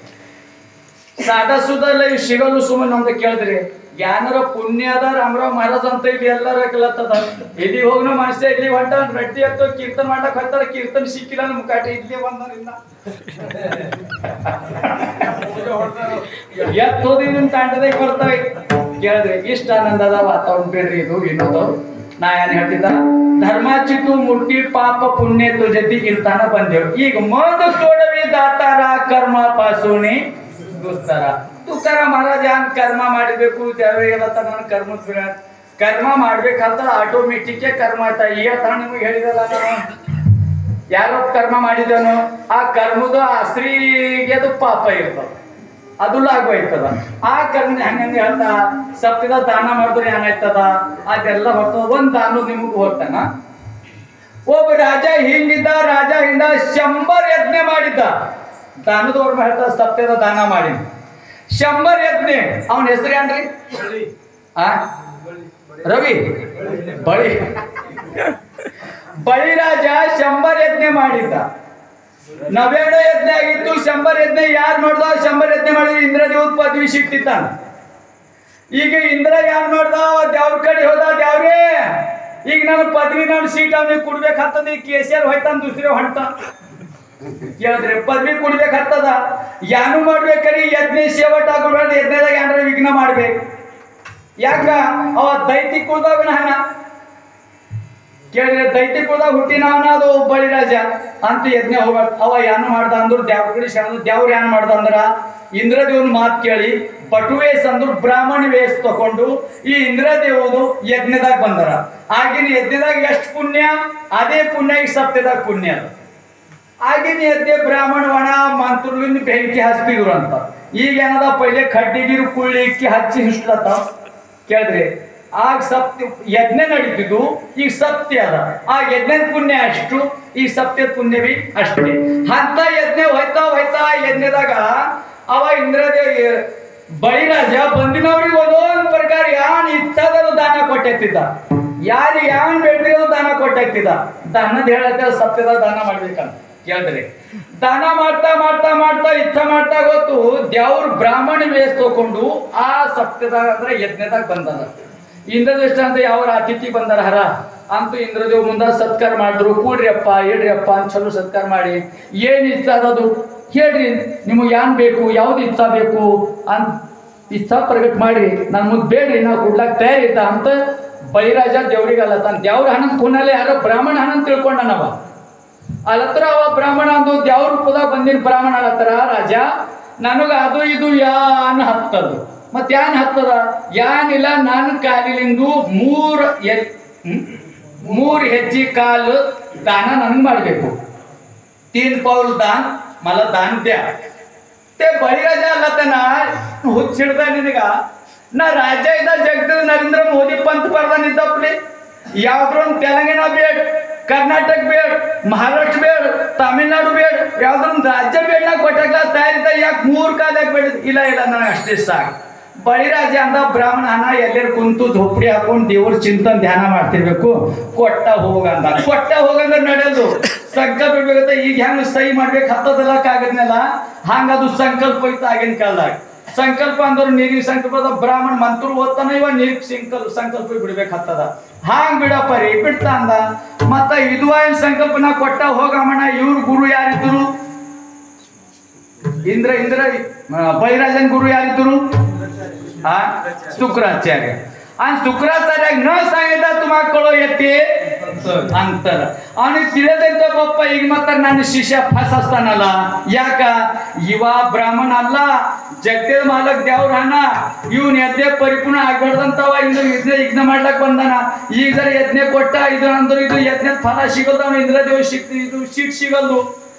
ಸಾದಾ ಸುದಲ್ಲ ಇವ್ ಸಿಗಲು ಸುಮ್ಮನೆ ನಮ್ದು ಕೇಳಿದ್ರಿ ಜ್ಞಾನರ ಪುಣ್ಯದ ರಾಮರಾವ್ ಮಹಾರಾಜ್ ಅಂತ ಇಲ್ಲಿ ಎಲ್ಲರ ಕಲತ್ತದ ಇಲ್ಲಿ ಹೋಗ್ನ ಮನುಷ್ಯ ಇಲ್ಲಿ ಹೊಂಟ ರಡ್ಡಿ ಹತ್ತು ಕೀರ್ತನ ಮಾಡಕ್ ಹೋಗ್ತಾರ ಕೀರ್ತನ ಸಿಕ್ಕಿಲ್ಲ ನಮ್ ಕಾಟಿ ಇಲ್ಲಿ ಬಂದರಿಂದ ಎತ್ತೋದಿ ನಿಮ್ ತಾಂಡದಾಗ ಬರ್ತಾವೆ ಕೇಳಿದ್ರಿ ಇಷ್ಟ ಆನಂದದ ವಾತಾವರಣ ಬೇಡ್ರಿ ಇದು ವಿನೋದ ನಾ ಏನ್ ಹೇಳ್ತಿದ್ದ ಧರ್ಮಾಚಿತ್ತು ಮುಟ್ಟಿ ಪಾಪ ಪುಣ್ಯ ಜೊತೆ ಇರ್ತಾನ ಬಂದೇವ್ ಈಗ ಮೋದ ಸೋಡವಿ ದಾತಾರ ಕರ್ಮ ಪಾಸುಣಿ ದೋಸ್ತಾರ ತುಕಾರ ಮಹಾರಾಜ ಕರ್ಮ ಮಾಡಬೇಕು ದೇವರಿಗೆಲ್ಲ ನನ್ನ ಕರ್ಮದ ಬಿಡ ಕರ್ಮ ಮಾಡ್ಬೇಕಂತ ಆಟೋಮೆಟಿಕ್ ಕರ್ಮ ಆಯ್ತಾ ಈಗ ತರ ನಿಮಗೆ ಹೇಳಿದಲ್ಲ ನಾನು ಯಾರೋ ಕರ್ಮ ಮಾಡಿದನು ಆ ಕರ್ಮದ ಆಶ್ರೀಗೆ ಅದು ಪಾಪ ಇರ್ತಾವ ಅದು ಲಾಗು ಆಯ್ತದ. ಆ ಕರ್ಮ ಹಂಗಂಗೆ ಹೇಳ್ತಾ ಸಪ್ತದ ದಾನ ಮಾಡಿದ್ರೆ ಏನಾಯ್ತದ ಅದೆಲ್ಲ ಹೊತ್ತು ಒಂದ್ ದಾನ ನಿಮಗೂ ಹೋಗ್ತಾನ. ಒಬ್ಬ ರಾಜ ಹಿಂಗಿದ್ದ, ರಾಜ ಹಿಂದ 100 ಯಜ್ಞ ಮಾಡಿದ್ದ. ದಾನದವ್ರ ಹೇಳ್ತಾ ಸಪ್ತದ ದಾನ ಮಾಡಿ 100 ಯಜ್ಞ. ಅವನ ಹೆಸರು ಏನ್ರಿ? ಆ ರವಿ ಬಳಿ ಬಳಿರಾಜ 100 ಯಜ್ಞ ಮಾಡಿದ್ದ. 90 ಯಜ್ಞ ಆಗಿತ್ತು. 100 ಯಜ್ಞ ಯಾರು ಮಾಡ್ದ? 100 ಯಜ್ಞ ಮಾಡಿದ್ರೆ ಇಂದ್ರದೇವ್ರ ಪದವಿ ಸಿಕ್ತಿತ್ತಾನ. ಈಗ ಇಂದ್ರ ಯಾರು ಮಾಡ್ದ? ದೇವ್ರ ಕಡೆ ಹೋದ. ದೇವ್ರೇ ಈಗ ನಾನು ಪದವಿ ನಾನು ಸೀಟ್ ಅವ್ನಿಗೆ ಕೊಡ್ಬೇಕಾಗ್ತದ. ಈ KCR ಹೋಯ್ತಾನ, ದುಸರಿ ಹೊಂಟ ಕೇಳಿದ್ರೆ ಪದವಿ ಕೊಡ್ಬೇಕಾಗ್ತದ. ಯಾನು ಮಾಡ್ಬೇಕರಿ ಯಜ್ಞ ಸೇವಟ್ ಆಗೋದು. ಯಜ್ಞದಾಗ ಏನಾರ ವಿಘ್ನ ಮಾಡ್ಬೇಕು. ಯಾಕ ಅವ ದೈತಿ ಕುಳ್ದವನ ಹಣ ಕೇಳಿದ್ರೆ ದೈತಿ ಕುಳ್ದಾಗ ಹುಟ್ಟಿನವನ ಅದು ಬಳಿರಾಜ ಅಂತ ಯಜ್ಞ ಹೋಗ. ಅವ ಏನು ಮಾಡ್ದ ಅಂದ್ರು ದೇವ್ರ ಕಡೆ ಶರಣ. ದೇವ್ರ ಏನ್ ಮಾಡ್ದ ಅಂದ್ರ ಇಂದ್ರದೇವನ ಮಾತು ಕೇಳಿ ಬಟುವೇಸ್ ಅಂದ್ರು ಬ್ರಾಹ್ಮಣ ವೇಷ ತಕೊಂಡು ಈ ಇಂದ್ರದೇವರು ಯಜ್ಞದಾಗ ಬಂದರ. ಆಗಿನ ಯಜ್ಞದಾಗ ಎಷ್ಟು ಪುಣ್ಯ, ಅದೇ ಪುಣ್ಯ ಈ ಸಪ್ತದಾಗ ಪುಣ್ಯ. ಆಗಿನ ಯಜ್ಞ ಬ್ರಾಹ್ಮಣ ಒಣ ಮಂತ್ರಲಿಂದ ಬೆಂಕಿ ಹಚ್ತಿದ್ರು ಅಂತ. ಈಗ ಏನದ ಪೈಲೆ ಕಡ್ಡಿಗಿರು ಕುಳ್ಳಿ ಇಕ್ಕಿ ಹಚ್ಚಿ ಹಿಸ್ಲತ್ತ ಕೇಳಿದ್ರಿ. ಆಗ ಸಪ್ತ ಯಜ್ಞ ನಡೀತಿದ್ದು, ಈಗ ಸತ್ಯ ಅದ. ಆ ಯಜ್ಞದ ಪುಣ್ಯ ಅಷ್ಟು, ಈ ಸತ್ಯದ ಪುಣ್ಯ ಬಿ ಅಷ್ಟೇ. ಅಂತ ಯಜ್ಞ ಹೋಯ್ತಾ ಹೋಯ್ತಾ ಯಜ್ಞದಾಗ ಅವ ಇಂದ್ರದೇವ ಬಳಿರಾಜ ಬಂದಿನವ್ರಿಗೆ ಒಂದೊಂದು ಪ್ರಕಾರ ಯಾನ್ ಇಚ್ಛಾದ ದಾನ ಕೊಟ್ಟಿರ್ತಿದ್ದ. ಯಾರು ಯಾನ್ ಬೇಡ್ತಿರೋ ದಾನ ಕೊಟ್ಟಿರ್ತಿದ್ದ. ದಾನದ ಹೇಳತ್ತೆ ಸತ್ಯದ ದಾನ ಮಾಡ್ಬೇಕಂತ ಕೇಳಿದ್ರಿ. ದಾನ ಮಾಡ್ತಾ ಮಾಡ್ತಾ ಮಾಡ್ತಾ ಇಚ್ಛಾ ಮಾಡ್ತಾ ಗೊತ್ತು ದೇವ್ರ ಬ್ರಾಹ್ಮಣ ವೇಷ ತಗೊಂಡು ಆ ಸತ್ಯದಾಗ ಅಂದ್ರೆ ಯಜ್ಞದಾಗ ಬಂದದ. ಇಂದ್ರದೇಶ ಅಂತ ಯಾವ ಅತಿಥಿ ಬಂದಾರ ಹರ ಅಂತೂ ಇಂದ್ರದೇವ್ ಮುಂದ ಸತ್ಕಾರ ಮಾಡಿದ್ರು. ಕೂಡ್ರಿಯಪ್ಪ ಹೇಳ್ರಿಯಪ್ಪ ಅಂತ ಚಲೋ ಸತ್ಕಾರ ಮಾಡಿ ಏನ್ ಇಚ್ಛಾ ಅದದು ಹೇಳ್ರಿ, ನಿಮಗೆ ಏನ್ ಬೇಕು, ಯಾವ್ದು ಇಚ್ಛಾ ಬೇಕು ಅಂತ ಇಚ್ಛಾ ಪ್ರಗಟ್ ಮಾಡ್ರಿ, ನನ್ ಮುಂದೆ ಬೇಡ್ರಿ, ನಾವು ಕೊಡ್ಲಾಕ್ ತಯಾರಿದ್ದ ಅಂತ ಬಳಿರಾಜ ದೇವ್ರಿಗೆ ಅಲ್ಲತ್ತಾನ. ದೇವ್ರ ಹಣನ್ ಕುನಲೆ ಯಾರೋ ಬ್ರಾಹ್ಮಣ ಹಣನ್ ತಿಳ್ಕೊಂಡನವ. ಅಲ್ಲತ್ರ ಅವ ಬ್ರಾಹ್ಮಣ ಅಂದು ದೇವ್ರ ರೂಪದಾಗ ಬಂದಿನ ಬ್ರಾಹ್ಮಣ ಅಲ್ಲತ್ತರ ರಾಜ ನನಗ ಅದು ಇದು ಯಾನ್ ಹತ್ತದು. ಮತ್ ಯಾನ್ ಹತ್ತದ? ಯಾನಿಲ್ಲ, ನಾನು ಕಾಲಿಲಿಂದು 3 ಹೆಜ್ಜೆ ಕಾಲು ದಾನ ನನಗೆ ಮಾಡಬೇಕು. 3 ಪೌಲ್ ದಾನ್ मला दान द्या. ते बळीराजा ಅಲ್ಲತನ ಹುಚ್ಚಿಡ್ದ ನಿನಗ. ನಾ ರಾಜ್ಯ ಇದ್ದ ಜಗದ ನರೇಂದ್ರ ಮೋದಿ पंतप्रधान ಇದ್ದಪ್ಲೆ ಯಾವ್ದ್ರ ತೆಲಂಗಾಣ ಬೇಡ, ಕರ್ನಾಟಕ ಬೇಡ, ಮಹಾರಾಷ್ಟ್ರ ಬೇಡ, ತಮಿಳ್ನಾಡು ಬೇಡ, ಯಾವ್ದ್ರ ರಾಜ್ಯ ಬೇಡ. ನಾ ಕೊಟ್ಟಾಗ ತಯಾರಿದ್ದ ಯಾಕೆ 3 ಕಾಲಕ್ಕೆ ಬೇಡ? ಇಲ್ಲ ಇಲ್ಲ ನನಗೆ ಅಷ್ಟೇ ಸಾಕು. ಬಳಿರಾಜ ಅಂದ ಬ್ರಾಹ್ಮಣ ಹಣ ಎಲ್ಲರೂ ಕುಂತು ಧೋಪಡಿ ಹಾಕೊಂಡು ದೇವ್ರ ಚಿಂತನ್ ಧ್ಯಾನ ಮಾಡ್ತಿರ್ಬೇಕು. ಕೊಟ್ಟ ಹೋಗಂದ. ಕೊಟ್ಟ ಹೋಗಂದ್ರೆ ನಡೆಯೋದು ಸಂಕಲ್ಪ ಬಿಡ್ಬೇಕಂತ. ಈಗ ಹೆಂಗ್ ಸಹಿ ಮಾಡ್ಬೇಕು ಹತ್ತದಲ್ಲ ಕಾಗದ್ನೆಲ್ಲ ಹಂಗ ಅದು ಸಂಕಲ್ಪ ಹೋಯ್ತು ಆಗಿನ ಕಾಲದಾಗ. ಸಂಕಲ್ಪ ಅಂದ್ರೆ ನೀರಿನ ಸಂಕಲ್ಪದ ಬ್ರಾಹ್ಮಣ ಮಂತ್ರ ಓದ್ತಾನ, ಇವ ನೀರಿಗೆ ಸಂಕಲ್ಪ ಬಿಡ್ಬೇಕು ಹತ್ತದ. ಹಾಂಗ್ ಬಿಡಪ್ಪ ರೀ ಬಿಡ್ತಾ ಅಂದ. ಮತ್ತ ವಿಧವಾಯನ ಸಂಕಲ್ಪನ ಕೊಟ್ಟ ಹೋಗಮ್ಮಣ. ಇವ್ರ ಗುರು ಯಾರಿದ್ರು? ಇಂದ್ರ ಬಳಿರಾಜನ್ ಗುರು ಯಾರಿದ್ರು? शुक्राचार्य. आणि शुक्राचार्य न सांगितलं तुम्हाला कळो येते अंतर. आणि ತಿಳಿದಂತ ಪಪ್ಪ ಈಗ ಮಾತ್ರ ನನ್ನ ಶಿಷ್ಯ ಫಾಸ್ असतानाला ಯಾಕ ಇವ ಬ್ರಾಹ್ಮಣ ಅಲ್ಲ, ಜಗತ್ತೇದ ಮಾಲಕ್ ದೇವ್ರ ಹಣ. ಇವನ್ ಯಜ್ಞ ಪರಿಪೂರ್ಣ ಆಗ್ಬಾರ್ದಂತವ ಯಜ್ಞ ಮಾಡ್ಲಕ್ ಬಂದಾನ. ಈಗ ಜರ ಯಜ್ಞ ಕೊಟ್ಟ ಇದು ಅಂದ್ರೆ ಇದು ಯಜ್ಞದ ಫಲ ಸಿಗಲ್ದು. ಅವನು ಇಂದ್ರದೇವ್ ಇದು ಸೀಟ್ ಸಿಗಲ್ದು.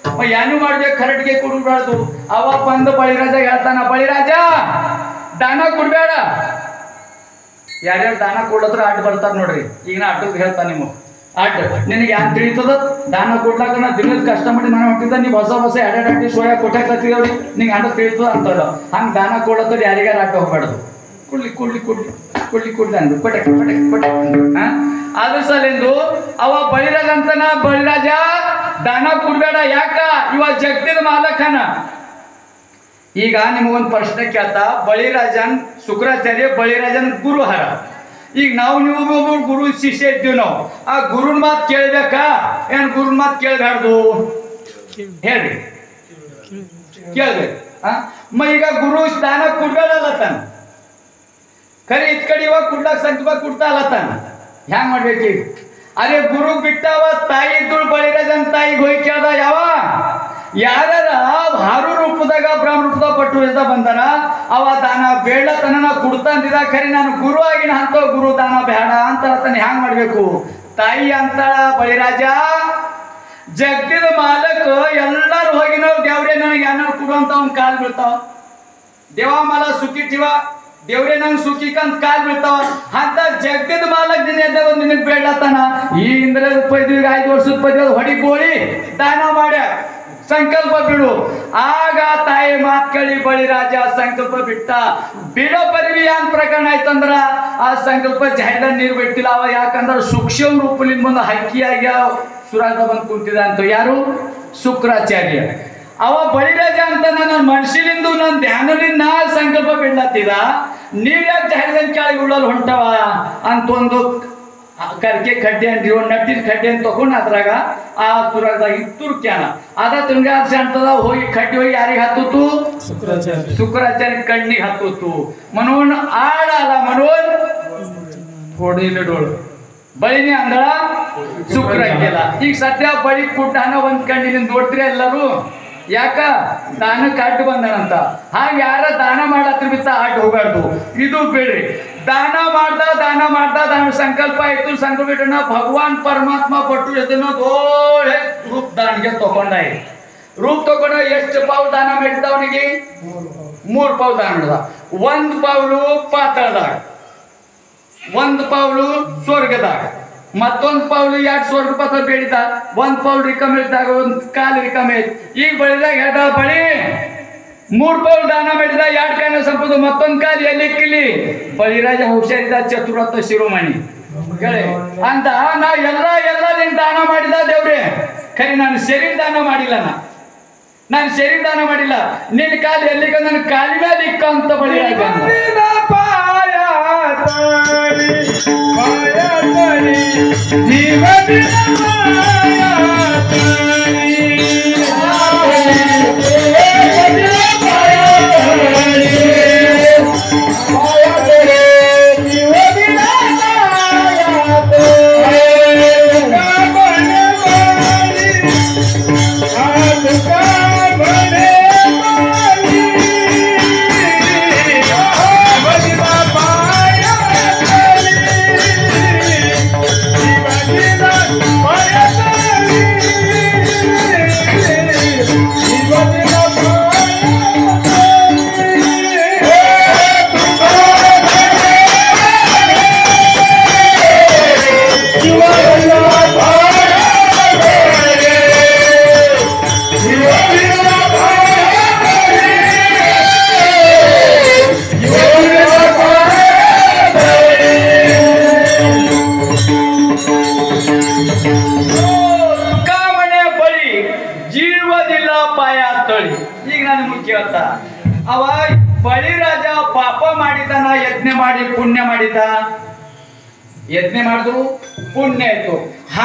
ಏನು ಮಾಡ್ಬೇಕು? ಕರೆಕ್ಟ್ಗೆ ಕೊಡ್ಬಾರ್ದು. ಅವ ಬಂದು ಬಳಿರಾಜ ಹೇಳ್ತಾನ, ಬಳಿರಾಜ ದಾನ ಕೊಡ್ಬೇಡ. ಯಾರ್ಯಾರು ದಾನ ಕೊಡ್ಲತ್ರ ಅಡ್ಡ ಬರ್ತಾರ ನೋಡ್ರಿ. ಈಗ ನಾ ಅಡ್ಡಕ್ಕೆ ಹೇಳ್ತಾನ ನಿಮಗೆ ಅಡ್ಡ ನಿನಗೆ ಯಾರು ತಿಳಿತದ ದಾನ ಕೊಡ್ಲಾಕ? ನಾ ದಿನದ ಕಷ್ಟ ಮಾಡಿ ನಾನು ಹೊಟ್ಟಿದ್ದ. ನೀವು ಹೊಸ ಹೊಸ ಅಡ್ಡಾಡಿ ಸೋಯಾ ಕೊಟ್ಟಾಕತ್ತಿದವ್ರಿ, ನಿಂಗೆ ಅಡ್ಡ ತಿಳಿತದ ಅಂತದ. ಹಂಗೆ ದಾನ ಕೊಡ್ಲತ್ತದ ಯಾರಿಗಾರ ಅಡ್ಡ ಹೋಗ್ಬಾರ್ದು. ಕೊಡ್ಲಿ ಕೊಡ್ಲಿ ಕೊಡ್ಲಿ ಕೊಡ್ಲಿ ಕೊಡ್ಲಿ ಅಂದ್ರು ಕೊಟ್ಟೆ ಕೊಟ್ಟೆ ಕೊಟ್ಟೆ. ಅದ್ರ ಸಲಿಂದು ಅವ ಬಳಿರಾಜ ಅಂತನ, ಬಳಿರಾಜ ದಾನ ಕೊಡ್ಬೇಡ. ಯಾಕ? ಇವ ಜಗತ್ತಿನ ಮಾಲಕನ. ಈಗ ನಿಮಗೊಂದು ಪ್ರಶ್ನೆ ಕೇಳ್ತಾ. ಬಳಿರಾಜನ್ ಶುಕ್ರಾಚಾರ್ಯ ಬಳಿರಾಜನ್ ಗುರು ಹರ. ಈಗ ನಾವು ನೀವು ಗುರು ಶಿಷ್ಯ ಇದ್ದೀವಿ. ನಾವು ಆ ಗುರುನ ಮಾತು ಕೇಳ್ಬೇಕಾ ಏನ್ ಗುರುನ ಮಾತು ಕೇಳಬಾರ್ದು? ಹೇಳ್ರಿ, ಕೇಳ್ಬೇಕು. ಈಗ ಗುರು ದಾನ ಕೊಡ್ಬೇಡ ಅಲ್ಲತ್ತಾನ. ಖರೆ ಇತ್ ಕಡೆ ಇವಾಗ ಕುಡ್ಲಾಕ ಸಂಕಲ್ಪ ಕೊಡ್ತಾ ಅಲ್ಲತ್ತಾನ. ಹ್ಯಾಂಗ ಮಾಡ್ಬೇಕು? ಅರೆ ಗುರು ಬಿಟ್ಟವ ತಾಯಿ ಇದ್ದಳು. ಬಳಿರಾಜನ್ ತಾಯಿಗೆ ಹೋಗಿ ಕೇಳ್ದ. ಯಾವ ಯಾರ ಹಾರು ರೂಪದಾಗ ಬ್ರಾಹ್ಮಣ ರೂಪದಾಗ ಪಟ್ಟು ಇದ್ದ ಬಂದಾನ ಅವ ದಾನ ಬೇಡತನ ನಾ ಕೊಡ್ತಾ ಅಂದಿದ. ಖರೆ ನಾನು ಗುರು ಆಗಿನ ಅಂತ ಗುರು ದಾನ ಬೇಡ ಅಂತ ತಾನೆ. ಹ್ಯಾಂಗ ಮಾಡ್ಬೇಕು? ತಾಯಿ ಅಂತಾಳ, ಬಳಿರಾಜ ಜಗತ್ತಿನ ಮಾಲಕ್ ಎಲ್ಲರೂ ಹೋಗಿ ನಾವು ದೇವ್ರೇ ನನಗೆ ಏನಾರು ಕೊಡುವಂತ ಅವ್ನ ಕಾಲ್ ಬೀಳ್ತಾವ. देवा मला सुखी ठेवा देवरे ನಂಗೆ ಸುಖಿ ಕಂತ ಕಾಲ್ ಬೀಳ್ತಾವ ಅಂತ ಜಗದ ಮಾಲಕ್ ನಿನಗೆ ಬೇಡತಾನ ಈ ಇಂದ್ರದ ಪೈದ್ವಿಗೆ 5 ವರ್ಷದ ಪೈದ್ವಿ ಹೊಡಿ ಗೋಳಿ ದಾನ ಮಾಡ್ಯ ಸಂಕಲ್ಪ ಬಿಡು ಆಗ ತಾಯಿ ಮಾತ್ ಕೇಳಿ ಬಳಿರಾಜ ಸಂಕಲ್ಪ ಬಿಟ್ಟ ಬಿಡೋ ಪರಿವಿ ಅಂತ ಪ್ರಕರಣ ಆಯ್ತಂದ್ರ ಆ ಸಂಕಲ್ಪ ಜಾಯ್ದ ನೀರು ಬಿಟ್ಟಿಲ್ಲ ಅವ ಯಾಕಂದ್ರ ಸೂಕ್ಷ್ಮ ರೂಪಲಿಂದ ಮುಂದೆ ಹಕ್ಕಿಯಾಗಿ ಸುರಾದ ಬಂದು ಕುಂತಿದ ಅಂತ ಯಾರು ಶುಕ್ರಾಚಾರ್ಯ ಅವ ಬಳಿರಾಜ ಅಂತ ನನ್ನ ಮನಸ್ಸಿನಿಂದ ನನ್ನ ಧ್ಯಾನದಿಂದ ಸಂಕಲ್ಪ ಬಿಡ್ಲತ್ತಿದ ನೀವ್ ಯಾಕೆ ಜಾಯ್ದ ಕೆಳಗೆ ಉಳ್ಳಲ್ಲಿ ಹೊಂಟವ ಅಂತ ಒಂದು ಕರ್ಕೆ ಖಡ್ಡೆ ಅಂತೀವಿ ಒಂದು ನಟ್ಟಿನ ಖಡ್ಡೆ ಅಂತ ತಗೊಂಡು ಅದ್ರಾಗ ಆ ಸುರಾಗದಾಗ ತುರ್ಕ್ಯಾನ ಅದ ತುಂಗಾರ್ಸಿ ಅಂತದ ಹೋಗಿ ಖಡ್ಡಿ ಹೋಗಿ ಯಾರಿಗೆ ಹತ್ತುತ್ತು ಶುಕ್ರಾಚಾರ್ಯ ಕಣ್ಣಿಗೆ ಹತ್ತುತ್ತು ಮನೋನ್ ಆಡಲ್ಲ ಮನೋನ್ ಹೊಡಿಲ್ಲ ಡೋಳು ಬಳಿನಿ ಅಂದಳ ಶುಕ್ರ ಆಗಿಲ್ಲ ಈಗ ಸದ್ಯ ಬಳಿ ಕುಟ್ಟಾನ ಒಂದ್ ಕಣ್ಣಿನಿಂದ ನೋಡ್ತೀರಿ ಎಲ್ಲರೂ ಯಾಕ ದಾನ ಕಟ್ಟು ಬಂದನಂತ ಹಾಗ ಯಾರ ದಾನ ಮಾಡತ್ರ ಬಿತ್ತ ಆಟ ಹೋಗಾಡ್ದು ಇದು ಬೇಡ್ರಿ ದಾನ ಮಾಡ್ದ ಸಂಕಲ್ಪ ಆಯ್ತು ಸಂಕಲ್ಪ ಇಟ್ಟನ ಭಗವಾನ್ ಪರಮಾತ್ಮ ಪಟ್ಟು ಎದನೋ ದೋಳೆ ರೂಪ್ ದಾನಿಗೆ ತಕೊಂಡ ರೂಪ್ ತಕೊಂಡ ಎಷ್ಟು ಪಾವು ದಾನ ಮಾಡಿದ ಅವನಿಗೆ 3 ಪಾವು ದಾನ ಮಾಡಿದ 1 ಪಾವಲು ಪಾತಾಳದಾಗ 1 ಪಾವಲು ಸ್ವರ್ಗದಾಗ ಮತ್ತೊಂದು ಪಾವಲು 2 ಸ್ವರ್ಗ ಪಾತಾಳ ಬೇಡಿದ 1 ಪಾವಲು ರಿಕಮ್ ಇದ್ದಾಗ 1 ಕಾಲು ರಿಕಮ್ ಐತಿ ಈಗ ಬಳಿದಾಗ ಹೇಳ್ದ ಬಳಿ 3 ಪಾವಲು ದಾನ ಮಾಡಿದ 2 ಕಾಲ ಸಂಪದ ಮತ್ತೊಂದು ಕಾಲು ಎಲ್ಲಿಕ್ಕಿಲಿ ಬಳಿರಾಜ ಹುಷಾರಿದ ಚತುರಥ ಶಿರೋಮಣಿ ಕೇಳಿ ಅಂತ ನಾ ಎಲ್ಲ ನಿನ್ ದಾನ ಮಾಡಿದ ದೇವ್ರೆ ಖರಿ ನಾನು ಶರೀರ ದಾನ ಮಾಡಿಲ್ಲ ನಾನು ಶರೀರ ದಾನ ಮಾಡಿಲ್ಲ ನಿನ್ನ ಕಾಲು ಎಲ್ಲಿಗ ನನ್ನ ಕಾಲಿ ಮೇಲೆ ಇಕ್ಕ ಅಂತ ಬಳಿರಾಜ ಅವ ಬಳಿರಾಜ ಪಾಪ ಮಾಡಿದನ ಯಜ್ಞ ಮಾಡಿ ಪುಣ್ಯ ಮಾಡಿದ ಯಜ್ಞ ಮಾಡಿದ್ರು ಪುಣ್ಯ ಆಯ್ತು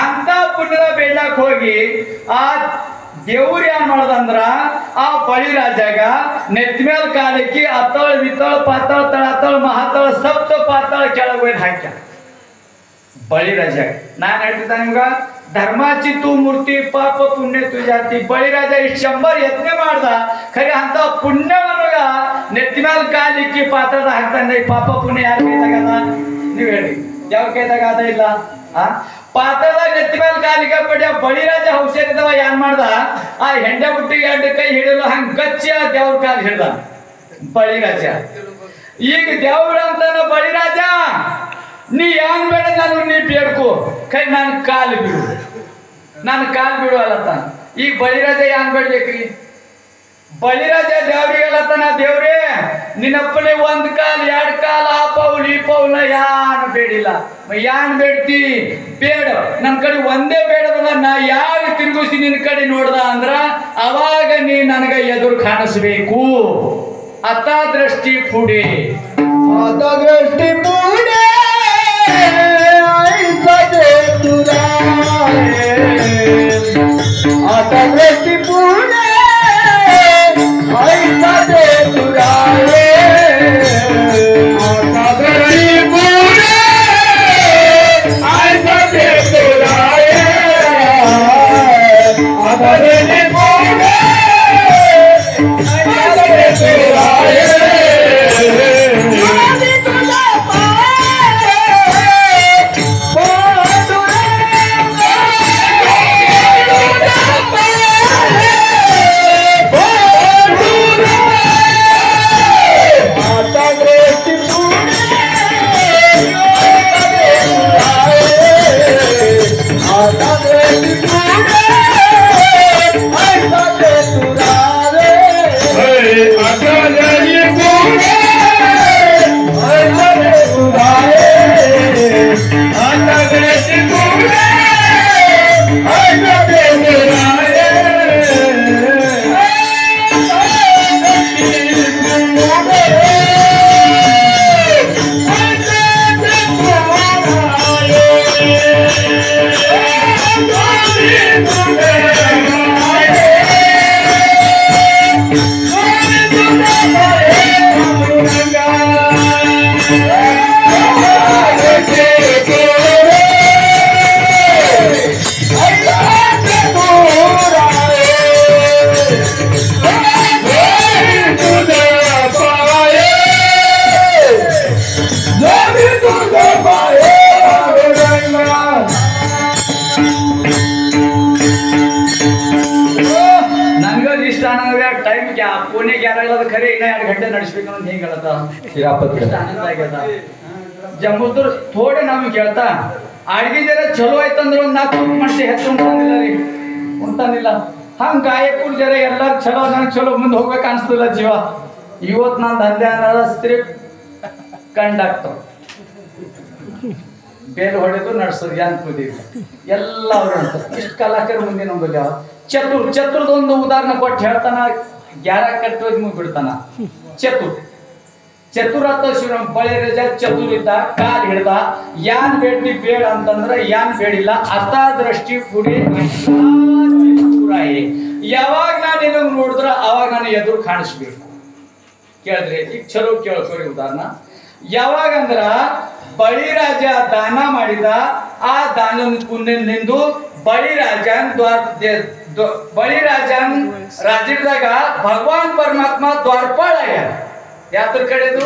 ಅಂತ ಪುಣ್ಯದ ಬೇಡಕ್ ಹೋಗಿ ಆ ದೇವ್ರು ಏನ್ ಮಾಡೋದಂದ್ರ ಆ ಬಳಿರಾಜಾಗ ನೆತ್ಮೇಲ್ ಕಾಲಕ್ಕೆ ಅತ್ತಳ ವಿತ್ತಳ ಪಾತಾಳ ತಳತಳ ಮಹಾತಳ ಸಪ್ತ ಪಾತಾಳ ಕೆಳಗೆ ಹಾಕ್ಯ ಬಳಿರಾಜ ನಾನ್ ಹೇಳ್ತಿದ್ದ ನಿಮ್ಗ ಧರ್ಮಾಚಿ ತೂ ಮೂರ್ತಿ ಪಾಪ ಪುಣ್ಯ ತು ಜಾತಿ ಬಳಿರಾಜ ಇಷ್ಟು 100 ಯತ್ನ ಮಾಡ್ದ ಖರೆ ಅಂತ ಪುಣ್ಯವನ್ನಗ ನೆತ್ತಿ ಮೇಲೆ ಕಾಲಿಕ್ಕಿ ಪಾತ್ರದ ಹಾಕ್ತಾನೆ ಪಾಪ ಪುಣ್ಯ ಯಾರ ಕೈದಾಗದ ನೀವ್ ಹೇಳಿ ಯಾವ ಕೈದಾಗ ಅದ ಇಲ್ಲ ಆ ಪಾತ್ರದ ನೆತ್ತಿ ಮೇಲೆ ಕಾಲಿಗೆ ಪಡ್ಯ ಬಳಿರಾಜ ಹುಷಾರಿದವ ಏನ್ ಮಾಡ್ದ ಆ ಹೆಂಡೆ ಬುಟ್ಟಿಗೆ 2 ಕೈ ಹಿಡಿಯಲು ಹಂಗ ಗಚ್ಚಿ ದೇವ್ರ ಕಾಲ್ ಹಿಡ್ದ ಬಳಿರಾಜ ಈಗ ದೇವ್ರ ಅಂತಾನ ಬಳಿರಾಜ ನೀ ಏನ್ ಬೇಡ ನಾನು ನೀ ಬೇಡ್ಕೋ ಕೈ ನಾನು ಕಾಲು ಬಿಡು ಅಲ್ಲತ್ತ ಈಗ ಬಳಿರಾಜ ಏನ್ ಬೇಡ್ಬೇಕ್ರಿ ಬಳಿರಾಜ ದೇವ್ರಿಗೆ ಅಲ್ಲತ್ತಾನ ದೇವ್ರೇ ನಿನ್ನಪ್ಪನೇ 1 ಕಾಲ್ 2 ಕಾಲ್ ಆ ಪೌಲ್ ಈ ಪೌಲ್ನ ಯಾನ್ ಬೇಡಿಲ್ಲ ಯಾನ್ ಬೇಡ್ತಿ ಬೇಡ ನನ್ ಕಡೆ ಒಂದೇ ಬೇಡದಲ್ಲ ನಾ ಯಾವ ತಿರುಗಿಸಿ ನಿನ್ ಕಡೆ ನೋಡ್ದ ಅಂದ್ರ ಅವಾಗ ನೀ ನನಗ ಎದುರು ಕಾಣಿಸ್ಬೇಕು ಅತ ದೃಷ್ಟಿ ಪುಡೆ ನನಗ ಇಷ್ಟ ಅನ್ನೋದು ಟೈಮ್ ಪುಣೆ ಗ್ಯಾರ ಖರೆ ಇನ್ನ 2 ಗಂಟೆ ನಡೆಸ್ಬೇಕು ಅನ್ನೋದು ಹೆಂಗ್ ಹೇಳತ್ತ ಶಿರಾಪತ್ ಇಷ್ಟ ಆನಂದ ಆಗ್ಯದ ಜಂಬೂದ್ರ ಥೋಡೆ ನಮ್ಗೆ ಹೇಳ್ತಾ ಅಡ್ಗೆ ಜರ ಚಲೋ ಆಯ್ತಂದ್ರ ಒಂದ್ 4 ಮನುಷ್ಯ ಹೆಚ್ಚು ಉಂಟಾನಿಲ್ಲ ರೀ ಉಂಟಾನಿಲ್ಲ ಹಂಗ ಗಾಯಕರು ಜರ ಎಲ್ಲಾರು ಚಲೋ ನಂಗೆ ಚಲೋ ಮುಂದೆ ಹೋಗ್ಬೇಕು ಅನ್ಸ್ತಲ್ಲ ಜೀವ ಇವತ್ತು ನಾನು ದಂಧೆ ಅನ್ನೋದ ಸ್ತ್ರೀ ಕಂಡಕ್ಟರ್ ಬೇಲ್ ಹೊಡೆದು ನಡೆಸೋದು ಏನ್ ಕೂದಿಲ್ಲ ಎಲ್ಲ ಅವ್ರು ಅಂತ ಇಷ್ಟು ಕಲಾಕಾರ ಮುಂದೆ ನಂಬಲ್ಲಿ ಚತುರ್ದೊಂದು ಉದಾಹರಣೆ ಕೊಟ್ಟು ಹೇಳ್ತಾನ ಗ್ಯಾರ ಕಟ್ಟೋದ್ ಬಿಡ್ತಾನ ಚತುರತ್ತ ಶಿವರಾಮ್ ಬಳೆ ರಜ ಚತುರ್ ಇದ್ದ ಕಾಲ್ ಹಿಡ್ದ ಯಾನ್ ಬೇಡಿ ಬೇಡ ಅಂತಂದ್ರ ಯಾನ್ ಬೇಡಿಲ್ಲ ಅರ್ಥ ದೃಷ್ಟಿ ಕುಡಿ ಯಾವಾಗ ನಾನು ನಿನಗ್ ನೋಡಿದ್ರ ಅವಾಗ ನಾನು ಎದುರು ಕಾಣಿಸ್ಬೇಕು ಕೇಳಿದ್ರಿ ಈಗ ಚಲೋ ಕೇಳ್ಕೊರಿ ಉದಾಹರಣೆ ಯಾವಾಗಂದ್ರ ಬಳಿರಾಜ ದಾನ ಮಾಡಿದ ಆ ದಾನದ ಪುಣ್ಯದಿಂದ ಬಳಿರಾಜನ್ ರಾಜ್ಯದಾಗ ಭಗವಾನ್ ಪರಮಾತ್ಮ ದ್ವಾರಪಾಳ ಆಗ್ಯಾರ ಯಾತ್ರ ಕಡೆದು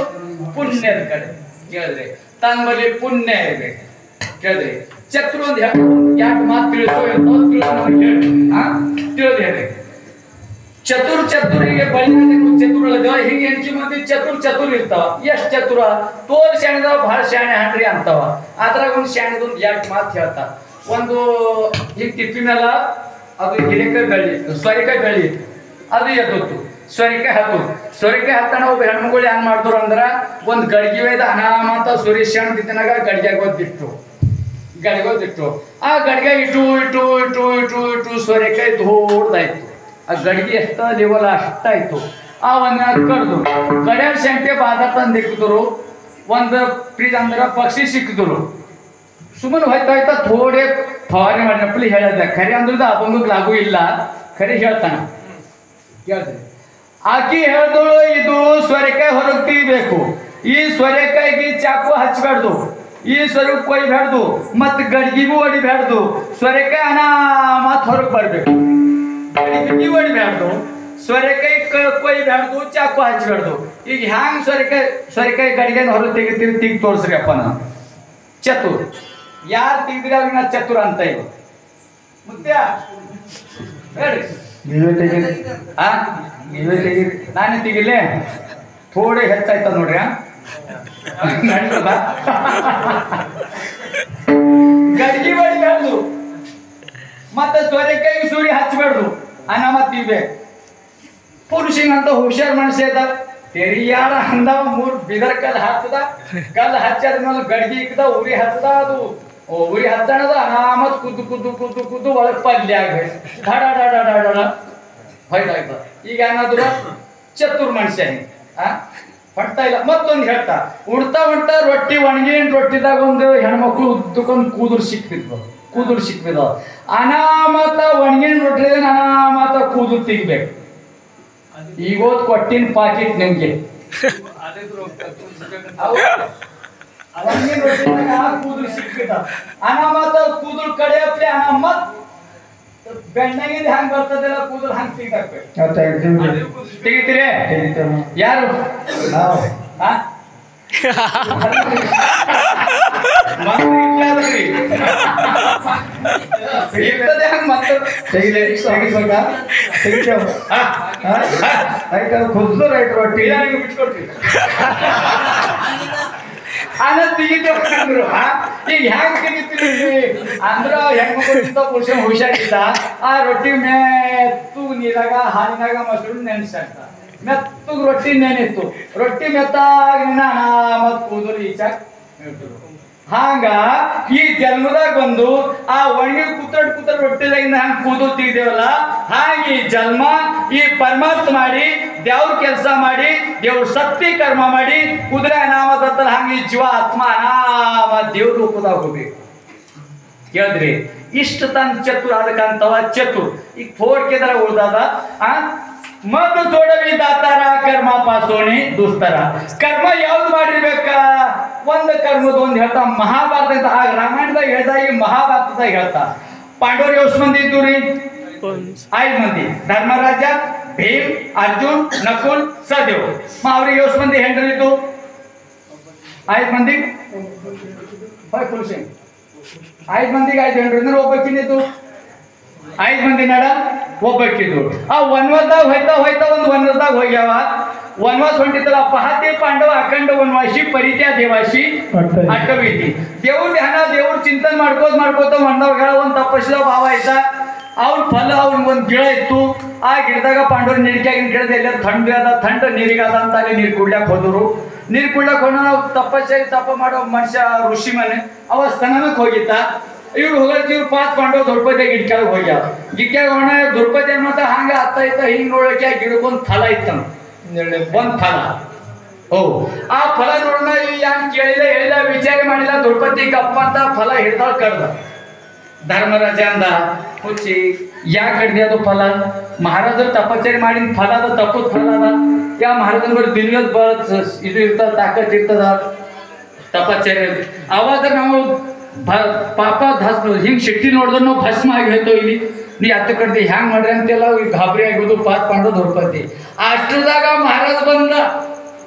ಪುಣ್ಯದ ಕಡೆ ಕೇಳಿದ್ರಿ ತನ್ನ ಬಳಿ ಪುಣ್ಯ ಇರ್ಬೇಕು ಕೇಳಿದ್ರಿ ಚಕ್ರ ಒಂದು ಎರಡು ಮಾತು ತಿಳಿದು ಹೇಳಿ ಚತುರಿಗೆ ಬಳಿರಾಜ ಚತುರ ಹಿಂಗೆ ಹೆಂಚಿ ಮಂದಿ ಚತುರ್ ಇರ್ತಾವ ಎಷ್ಟ್ ಚತುರ ತೋಲ್ ಶಾಣಿದವ ಬಹಳ ಶಾಣೆ ಹಾನ್ರಿ ಅಂತವ ಅದ್ರಾಗ ಒಂದು ಶಾಣಿದೊಂದು 2 ಮಾತು ಹೇಳ್ತಾರ ಒಂದು ಈಗ ಟಿಪ್ಪಿನೆಲ್ಲ ಅದು ಸೊರಿಕಾಯಿ ಬೆಳಿ ಅದು ಎದ್ದು ಸೊರಿಕಾಯಿ ಹತ್ತಣ ಒಬ್ಬ ಹೆಣ್ಮಗಳು ಹೆಂಗ್ ಮಾಡ್ತಾರ ಅಂದ್ರ ಒಂದ್ ಗಡಿಗೆ ಒಯ್ದ ಅನಾಮತ ಸುರೇಶ್ ತಿನ್ನಗ ಗಡಿಗೆಗೋದಿಟ್ಟು ಆ ಗಡಿಗೆ ಇಟ್ಟು ಸೊರಿಕಾಯಿ ದೊಡ್ಡದಾಯ್ತು ಆ ಗಡಿಗೆ ಎಷ್ಟ ಲೆವೆಲ್ ಅಷ್ಟಾಯ್ತು ಆ ಒಂದ್ ಕಡ್ದು ಗಡ್ಯಾಳ ಶಂಕೆ ಬಾದ ತಂದು ಇಕ್ಕಿದ್ರು ಒಂದು ಫ್ರಿಜ್ ಅಂದ್ರ ಪಕ್ಷಿ ಸಿಕ್ಕಿದ್ರು ಸುಮ್ಮನೆ ಹೋಯ್ತಾ ಥೋಡೆ ಫವಾರಣೆ ಮಾಡಿನಪ್ಪಲಿ ಹೇಳದ ಖರೆ ಅಂದ್ರದ ಅದೊಂದು ಲಾಗು ಇಲ್ಲ ಖರೆ ಹೇಳ್ತಾನ ಕೇಳ್ತೀನಿ ಆಕಿ ಹೇಳ್ದಳು ಇದು ಸೊರೆಕಾಯಿ ಹೊರಗೆ ತೆಗಿಬೇಕು ಈ ಸೊರೆಕಾಯಿಗೆ ಚಾಕು ಹಚ್ಚಬಾರ್ದು ಈ ಸೊರಗ್ ಕೊಯ್ಬೇಡ್ದು ಮತ್ ಗಡ್ಗಿಗೂ ಹೊಡಿಬ್ಯಾಡ್ದು ಸೊರೆಕಾಯಿ ಅನಾಮತ್ ಹೊರಗೆ ಬರ್ಬೇಕು ಗಡ್ಗಿಗೂ ಹೊಡಿಬ್ಯಾಡ್ದು ಸೊರೆಕಾಯಿ ಕೊಯ್ಬೇಡ್ದು ಚಾಕು ಹಚ್ಚಬಾರ್ದು ಈಗ ಹ್ಯಾಂಗ್ ಸೊರೆಕಾಯಿ ಗಡಿಗೆ ಹೊರಗೆ ತೆಗಿ ತೋರಿಸ್ರಿ ಅಪ್ಪ ನಾ ಚತುರ್ ಯಾರು ತೆಗಿದ್ರಿ ಅವ್ರಿಗೆ ನಾ ಚತುರ ಅಂತ ಇವ ಮುತ್ಯ ಹೇಳ್ರಿ ನೀವೇ ತೆಗೀರಿ ನೀವೇ ತೆಗೀರಿ ನಾನೇ ತೆಗಿಲೆ ಥೋಡೆ ಹೆಚ್ಚಾಯ್ತದ ನೋಡ್ರಿ ನಡೀತದ ಗಡ್ಗಿ ಬಡಿಬ್ಯಾಡ್ದು ಮತ್ತೆ ಸೊರೆಕಾಯಿ ಸೂರಿ ಹಚ್ಚಬೇಡ್ದು ಅನಾಮತ್ ಇರ್ಬೇಕು ಪುರುಷಿಗಂತ ಹುಷಾರ್ ಮನುಷ್ಯ ಇದ್ದ ತೆರಿಯಾಡ ಅಂದವ 3 ಬಿದರ್ ಕಲ್ ಹಚ್ಚದ್ಮೇಲೆ ಗಡ್ಗಿ ಇಕ್ಕದ ಉರಿ ಹಚ್ಚದ ಅದು ಉರಿ ಹಚ್ಚಣದ ಅನಾಮತ್ ಕುದ್ದು ಒಳಗ್ ಪಲ್ಯ ಆಗ್ಬೇಕು ಹೊಯ್ದಾಯ್ತದ ಈಗ ಏನಾದ್ರು ಚತುರ್ ಮನುಷ್ಯ ಹೊಡ್ತಾ ಇಲ್ಲ ಮತ್ತೊಂದು ಹೇಳ್ತಾ ಉಡ್ತಾ ರೊಟ್ಟಿ ಒಣಗಿನ ರೊಟ್ಟಿದಾಗ ಒಂದು ಹೆಣ್ಮಕ್ಳು ಉದ್ದಕ್ಕೊಂದು ಕೂದಲು ಸಿಕ್ಬಿದ್ವ ಅನಾಮತ ಒಣಗಿನ ರೊಟ್ಟಿದಾಗ ಅನಾಮತ ಕೂದಲು ತೆಗಿಬೇಕು ಈಗೋದ್ ಕೊಟ್ಟಿನ ಪಾಕೆಟ್ ನಿಮ್ಗೆ ಕೂದಲು ಸಿಕ್ಕಿದ ಅನಾಮತ ಕೂದಲು ಕಡೆಯಪ್ಲೆ ಅನಾಮತ್ ಬೆಣ್ಣಗಿಂದ ಹಂಗ ಬರ್ತದಿಲ್ಲ ಕೂದಲು ಹಂಗ ತೆಗಿತೀರಿ ಯಾರು ಬಿಟ್ಕೊಡ್ತೀವಿ ತೆಗಿತೇವ್ರು ಈಗ ಹೆಂಗ್ ತೆಗಿತೀವಿ ಅಂದ್ರ ಹೆಣ್ಮಕ್ಳು ಪುರುಷ ಹುಷಾರಿದ್ದ ಆ ರೊಟ್ಟಿ ಮೆತ್ತು ನೀರಾಗ ಹಾಲಿನಾಗ ಮೊಸರು ನೆನೆಸಾಕ್ತ ಮೆತ್ತಗ್ ರೊಟ್ಟಿ ನೆನಿತ್ತು ರೊಟ್ಟಿ ಮೆತ್ತಾಗ ಮತ್ ಕೂದಲು ಈಚಾಗ ಹಾಂಗ ಈ ಜನ್ಮದಾಗ ಬಂದು ಆ ಒಣಗಿ ಕೂತಡ್ ರೊಟ್ಟಿದಾಗಿಂದ ಹಂಗ ಕೂದಲು ತೆಗ್ದೇವಲ್ಲ ಹಾಗೆ ಈ ಜನ್ಮ ಈ ಪರಮಾತ್ಮ ಮಾಡಿ ದೇವ್ರ ಕೆಲಸ ಮಾಡಿ ದೇವ್ರ ಸತ್ತಿ ಕರ್ಮ ಮಾಡಿ ಕುದುರೆ ಅನಾಮತ ಹಂಗ ಈ ಜೀವ ಆತ್ಮ ಅನಾಮ ದೇವ್ರ ರೂಪದಾಗ ಹೋಗ್ಬೇಕು ಕೇಳಿದ್ರಿ ಇಷ್ಟ ತನ್ ಚತುರ್ ಅದಕ್ಕಂತವ ಚತುರ್ ಈಗ ಥೋಡ್ಕೆದರ ಉಳ್ದಾದ ಮದ್ದು ತೋಡವಿ ದಾತಾರ ಕರ್ಮ ಪಾಸೋಣಿ ದುಸ್ತರ ಕರ್ಮ ಯಾವ್ದು ಮಾಡಿರ್ಬೇಕ ಒಂದು ಕರ್ಮದ ಒಂದು ಹೇಳ್ತಾ ಮಹಾಭಾರತ ಆಗ ರಾಮಾಯಣದಾಗ ಹೇಳ್ತಾ ಈಗ ಮಹಾಭಾರತದಾಗ ಹೇಳ್ತಾ ಪಾಂಡವರು ಎಷ್ಟು ಮಂದಿ ಇದ್ದು ರೀ 5 ಮಂದಿ ಧರ್ಮರಾಜ ಭೀಮ್ ಅರ್ಜುನ್ ನಕುಲ್ ಸಹದೇವ್ ಅವ್ರಿಗೆ ಎಷ್ಟು ಮಂದಿ ಹೆಂಡ್ರಿದ್ದು 5 ಮಂದಿಗೆ ಹೋಯ್ ಕುಲ್ಸಿ 5 ಮಂದಿಗೆ 5 ಹೆಣ್ರು ಒಬ್ಬಕ್ಕಿದ್ದು 5 ಮಂದಿ ನಡ ಒಬ್ಬಕ್ಕಿದ್ದು ಆ ವನವಾಸದಾಗ ಹೋಯ್ತಾ ಒಂದು ವನವಾಸದಾಗ ಹೋಗ್ಯಾವ ವನವಾಸ ಹೊಂಟಿತ್ತಲ್ಲ ಪಹತೆ ಪಾಂಡವ ಅಖಂಡ ವನವಾಸಿ ಪರಿತ್ಯ ದೇವಾಸಿ ಅಡ್ಡವೈತಿ ದೇವ್ರ ಧ್ಯಾನ ದೇವ್ರ ಚಿಂತನೆ ಮಾಡ್ಕೋತ ವನದಾಗ ಒಂದು ತಪಸ್ಸಿದ ಭಾವ ಆಯ್ತಾ ಅವ್ರ ಫಲ ಅವ್ರಿಗೆ ಒಂದು ಗಿಡ ಇತ್ತು ಆ ಗಿಡದಾಗ ಪಾಂಡವರು ನೀರಿಕಾಗಿನ ಗಿಡದ ಎಲ್ಲ ಥಂಡ ನೀರಿಗಾದ ಅಂತ ಅಲ್ಲಿ ನೀರು ಕುಡ್ಲಾಕ್ ಹೋದ್ರು ನೀರು ಕುಡ್ಲಾಕ್ ಹೋದ ನಾವು ತಪ ಮಾಡೋ ಮನುಷ್ಯ ಋಷಿ ಮನೆ ಅವ ಸ್ತನಕ್ಕೆ ಹೋಗಿತ್ತ ಇವ್ರು ಹೋಗಲ್ತಿ ಇವ್ರು 5 ಪಾಂಡವ ದ್ರೌಪದಿ ಗಿಡಕ್ಯಾಗ ಹೋಗ್ಯಾವ ಗಿಡಕ್ಯಾಗ ಹೋಣ ದ್ರೌಪದಿ ಅನ್ನೋದ ಹಂಗ ಅತ್ತ ಇತ್ತ ಹಿಂಗ್ ನೋಡಕ್ಕೆ ಗಿಡಕ್ಕೊಂದು ಫಲ ಇತ್ತನ ಒಂದು ಫಲ ಆ ಫಲ ನೋಡೋಣ ಯಾನ್ ಹೇಳಿಲ್ಲ ವಿಚಾರ ಮಾಡಿಲ್ಲ ದ್ರೌಪದಿ ಗಪ್ಪ ಅಂತ ಫಲ ಹಿಡ್ದಾಳ ಕಡ್ದ ಧರ್ಮರಾಜ ಅಂದ ಹುಚ್ಚಿ ಯಾಕೆ ಕಡ್ದಿ ಅದು ಫಲ ಮಹಾರಾಜರು ತಪಶ್ಚರ್ಯ ಮಾಡಿದ ಫಲ ಅದ ತಪ್ಪದ ಫಲ ಅದ ಯಾ ಮಹಾರಾಜನ ಬರೀ ದಿನದ ಇದು ಇರ್ತದ ತಾಕತ್ ಇರ್ತದ ತಪಶ್ಚರ್ಯ ಅವಾಗ ನಾವು ಪಾಪ ಹಿಂಗ್ ಶಕ್ತಿ ನೋಡಿದ್ರೆ ನಾವು ಭಸ್ಮ ಆಗಿ ಹೋಯ್ತು ಇಲ್ಲಿ ನೀ ಹತ್ತು ಕಡ್ದಿ ಹ್ಯಾಂಗ್ ಮಾಡ್ರಿ ಅಂತೆಲ್ಲ ಗಾಬರಿ ಆಗೋದು 5 ಪಾಂಡವ ದ್ರೌಪದಿ ಅಷ್ಟದಾಗ ಮಹಾರಾಜ ಬಂದ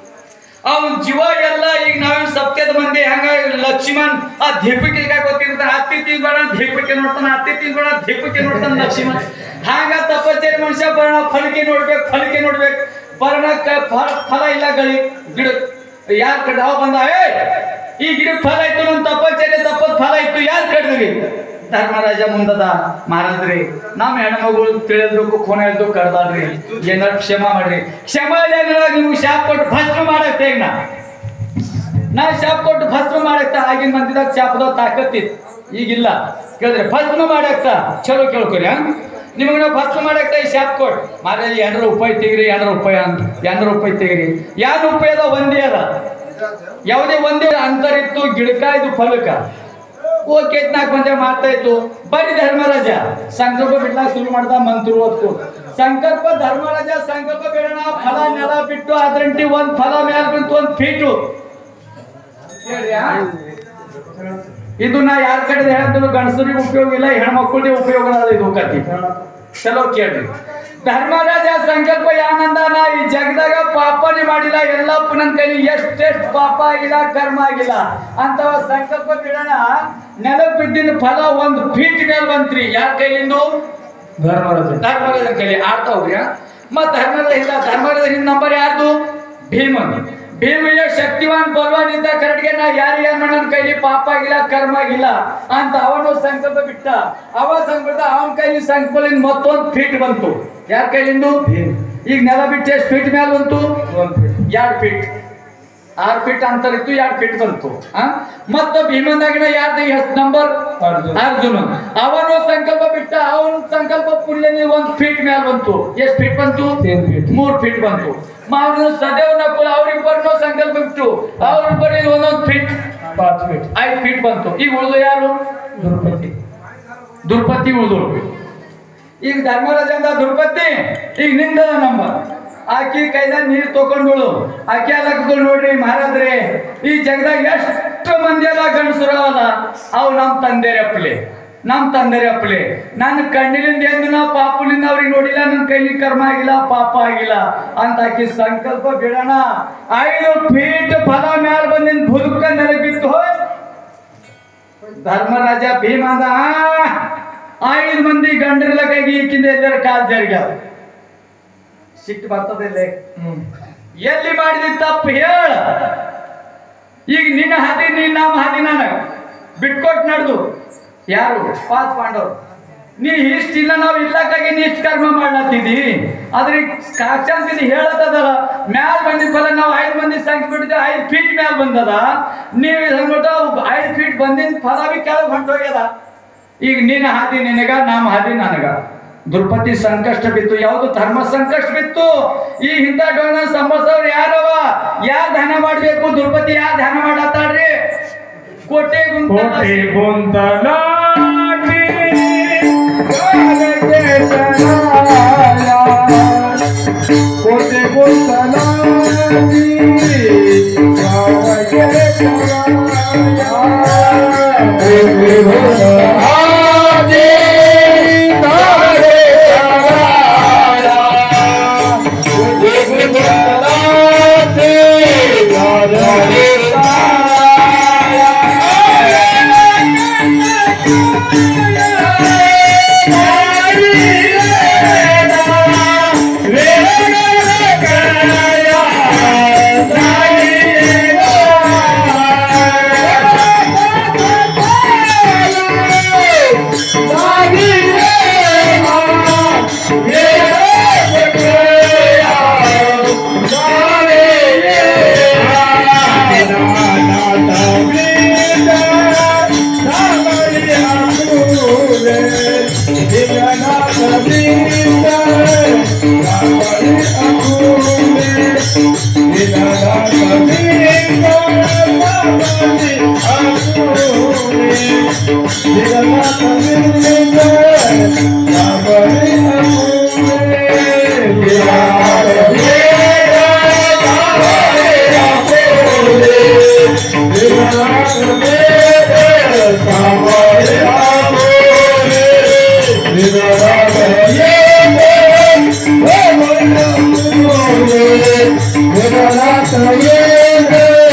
ಅವ್ನ ಜೀವ ಎಲ್ಲ ಈಗ ನಾವೇನು ಸತ್ಯದ ಮಂದಿ ಹಂಗ ಲಕ್ಷ್ಮಣ್ ಆ ದೀಪಕ್ಕೆ ಗೊತ್ತಿರ್ತಾನ ಹತ್ತಿ ತಿಂಬೇಡ ದೀಪಕ್ಕೆ ನೋಡ್ತಾನ ಹತ್ತಿ ತಿಂಬೇಡ ದೀಪಕ್ಕೆ ನೋಡ್ತಾನ ಲಕ್ಷ್ಮಣ್ ಹಂಗ ತಪಶ್ಚರ್ಯ ಮನುಷ್ಯ ಬರೋಣ ಫಲಕ್ಕೆ ನೋಡ್ಬೇಕು ಬರೋಣಕ್ಕ ಫಲ ಇಲ್ಲ ಗಳಿ ಗಿಡ ಯಾರ್ ಕಡ್ದ ಅವ ಬಂದ ಈ ಗಿಡಕ್ಕೆ ಫಲ ಇತ್ತು ನಮ್ಮ ತಪಶ್ಚರ್ಯ ತಪ್ಪದ ಫಲ ಇತ್ತು ಯಾರು ಕಡ್ದ್ರಿ ಧರ್ಮರಾಜ ಮುಂದದ ಮಹಾರಾಜ್ರಿ ನಮ್ಮ ಹೆಣ್ಮಗಳು ತಿಳಿದ್ರು ಖೂನ ಇದ್ದು ಕಡ್ದಾಡ್ರಿ ಏನಾರು ಕ್ಷಮ ಮಾಡ್ರಿ ಕ್ಷಮ ಇಲ್ಲ ನೀವು ಶಾಪ್ ಕೊಟ್ಟು ಭಸ್ಮ ಮಾಡತ್ತೆ ಈಗ ನಾ ಶಾಪ್ ಕೊಟ್ಟು ಭಸ್ಮ ಮಾಡಕ್ತ ಆಗಿನ ಮಂದಿದಾಗ ಶಾಪದ ತಾಕತ್ತಿತ್ತು ಈಗಿಲ್ಲ ಕೇಳಿದ್ರೆ ಭಸ್ಮ ಮಾಡಕ್ತ ಚಲೋ ಕೇಳ್ಕೊರಿ ನಿಮಗೆ ನಾವು ಭಸ್ಮ ಮಾಡಕ್ತ ಈ ಶಾಪ್ ಕೊಟ್ಟು ಮಹಾರಾಜ್ 2 ರೂಪಾಯಿ ತೆಗಿರಿ 2 ರೂಪಾಯಿ ಅಂತ 2 ರೂಪಾಯಿ ತೆಗಿರಿ 2 ರೂಪಾಯಿ ಅದ ಒಂದೇ ಅದ ಯಾವುದೇ ಒಂದೇ ಅಂತರ ಇತ್ತು ಗಿಡಕ ಇದು ಫಲಕ ಓಕೆ 4 ಮಂದಿ ಮಾಡ್ತಾ ಇತ್ತು ಬರೀ ಧರ್ಮರಾಜ ಸಂಕಲ್ಪ ಬಿಡ್ಲಾಕ ಶುರು ಮಾಡ್ದ ಮಂತ್ರು ಹೊತ್ತು ಸಂಕಲ್ಪ ಧರ್ಮರಾಜ ಸಂಕಲ್ಪ ಬೇಡ ಫಲ ನೆಲ ಬಿಟ್ಟು ಅದರಂಟಿ ಒಂದು ಫಲ ಮ್ಯಾಲ ಬಂತು ಒಂದು ಫೀಟು ಇದು ನಾ ಯಾರ ಕಡೆ ಹೇಳಿದ್ರು ಗಂಡಸರಿಗೆ ಉಪಯೋಗ ಇಲ್ಲ ಹೆಣ್ಮಕ್ಳಿಗೆ ಉಪಯೋಗ ಅದ ಇದು ಕತಿ ಚಲೋ ಕೇಳ್ರಿ ಧರ್ಮರಾಜ ಸಂಕಲ್ಪ ಯಾನಂದ ನಾ ಈ ಜಗದಾಗ ಪಾಪನೇ ಮಾಡಿಲ್ಲ ಎಲ್ಲಪ್ಪ ನನ್ನ ಕೈಲಿ ಎಷ್ಟೆಷ್ಟು ಪಾಪ ಆಗಿಲ್ಲ ಕರ್ಮ ಆಗಿಲ್ಲ ಅಂತವ ಸಂಕಲ್ಪ ಬಿಡೋಣ ನೆಲಕ್ಕೆ ಬಿದ್ದಿನ ಫಲ 1 ಫೀಟ್ ಮೇಲೆ ಬಂತ್ರಿ ಯಾರ ಕೈಲಿಂದು ಧರ್ಮರಾಜ ಕೈಲಿ ಆಡ್ತಾ ಹೋಗ್ರಿ ಮತ್ ಧರ್ಮರಾಜ ಹಿಂದ್ ನಂಬರ್ ಯಾರ್ದು ಭೀಮಯ್ಯ ಶಕ್ತಿವಾನ್ ಬಲವಾನ್ ಇದ್ದ ಕರೆಕ್ಟ್ಗೆ ನಾ ಯಾರು ನನ್ನ ಕೈಲಿ ಪಾಪ ಆಗಿಲ್ಲ ಕರ್ಮ ಆಗಿಲ್ಲ ಅಂತ ಅವನು ಸಂಕಲ್ಪ ಬಿಟ್ಟ ಅವನ ಕೈಲಿ ಸಂಕಲ್ಪ ಮತ್ತೊಂದು ಫೀಟ್ ಬಂತು ಯಾರ ಕೈಲಿಂದು ಈಗ ನೆಲ ಬಿಟ್ಟು ಎಷ್ಟು ಫೀಟ್ ಮೇಲೆ ಬಂತು 2 ಫೀಟ್ 6 ಫೀಟ್ ಅಂತರ ಇತ್ತು 2 ಫೀಟ್ ಬಂತು ಮತ್ತ ಭೀಮನಾಗಿನ ಯಾರ್ದು ಎಷ್ಟು ನಂಬರ್ ಅರ್ಜುನ ಅವನು ಸಂಕಲ್ಪ ಬಿಟ್ಟ ಅವನ ಸಂಕಲ್ಪ ಪುಣ್ಯ 1 ಫೀಟ್ ಮೇಲೆ ಬಂತು ಎಷ್ಟು ಫೀಟ್ ಬಂತು 3 ಫೀಟ್ ಬಂತು ಮಾವನು ಸದೇವ್ ನಕುಲ ಅವ್ರಿಬ್ಬರನ್ನು ಸಂಕಲ್ಪ ಬಿಟ್ಟು ಅವ್ರಿಬ್ಬರು 1 ಫೀಟ್ 5 ಫೀಟ್ ಬಂತು ಈಗ ಉಳಿದು ಯಾರು ದ್ರೌಪದಿ ಉಳಿದು ಈಗ ಧರ್ಮರಾಜ ಅಂತ ದ್ರೌಪದಿ ಈಗ ನಿಂದ ನಂಬರ್ ಆಕಿ ಕೈದಾಗ ನೀರು ತಗೊಂಡು ಆಕೆ ಅಲ್ಲಕ್ಕದು ನೋಡ್ರಿ ಮಹಾರಾಜ್ರೆ ಈ ಜಗದಾಗ ಎಷ್ಟು ಮಂದಿ ಎಲ್ಲ ಗಂಡಸರವಲ್ಲ ಅವು ನಮ್ಮ ತಂದೆರೆ ಅಪ್ಪಲೆ ನನ್ನ ಕಣ್ಣಿನಿಂದ ಎಂದು ನಾ ಪಾಪಲಿಂದ ಅವ್ರಿಗೆ ನೋಡಿಲ್ಲ ನನ್ನ ಕೈಲಿ ಕರ್ಮ ಆಗಿಲ್ಲ ಪಾಪ ಆಗಿಲ್ಲ ಅಂತ ಆಕಿ ಸಂಕಲ್ಪ ಬಿಡೋಣ 5 ಫೀಟ್ ಫಲ ಮ್ಯಾಲ ಬಂದಿನ ಬುದುಕ ನೆಲೆ ಬಿತ್ತು ಧರ್ಮರಾಜ ಭೀಮ ಅಂದ 5 ಮಂದಿ ಗಂಡರಿಲ್ಲ ಕೈಗೆ ಈಕಿಂದ ಎಲ್ಲರ ಕಾಲ್ ಜರ್ಗ್ಯಾವ ಸಿಟ್ಟು ಬರ್ತದಿಲ್ಲ ಎಲ್ಲಿ ಮಾಡಿದ ತಪ್ಪು ಹೇಳ ಈಗ ನಿನ್ನ ಹಾದಿ ನಮ್ಮ ಹಾದಿ ನಾನು ಬಿಟ್ಕೊಟ್ಟು ನಡೆದು ಯಾರು 5 ಪಾಂಡವರು ನೀ ಇಷ್ಟಿಲ್ಲ ನಾವು ಇಲ್ಲಕ್ಕಾಗಿ ನೀ ಇಷ್ಟು ಕರ್ಮ ಮಾಡ್ಲತ್ತಿದ್ದಿ ಆದ್ರೆ ಕಾಚಾಂತಿದ್ದು ಹೇಳತ್ತದಲ್ಲ ಮ್ಯಾಲ ಬಂದಿದ್ದ ಫಲ ನಾವು 5 ಮಂದಿ ಸಂಖ್ಯೆ ಬಿಟ್ಟಿದ್ದೆ 5 ಫೀಟ್ ಮ್ಯಾಲ ಬಂದದ ನೀವು ಅಂದ್ಬಿಟ್ಟು 5 ಫೀಟ್ ಬಂದಿನ ಫಲ ಬಿ ಕೆಳಗೆ ಹೊಂಟೋಗ್ಯದ ಈಗ ನಿನ್ನ ಹಾದಿ ನಿನಗ ನಮ್ಮ ಹಾದಿ ನನಗ ದ್ರೌಪದಿ ಸಂಕಷ್ಟ ಬಿತ್ತು ಯಾವುದು ಧರ್ಮ ಸಂಕಷ್ಟ ಬಿತ್ತು ಈ ಹಿಂದ ಡೋಣ ಸಂಬಸವ್ರು ಯಾರವ ಯಾರು ಧ್ಯಾನ ಮಾಡ್ಬೇಕು ದ್ರೌಪದಿ ಯಾರು ಧ್ಯಾನ ಮಾಡತ್ತಾಳ್ರಿ ಕೋಟೆ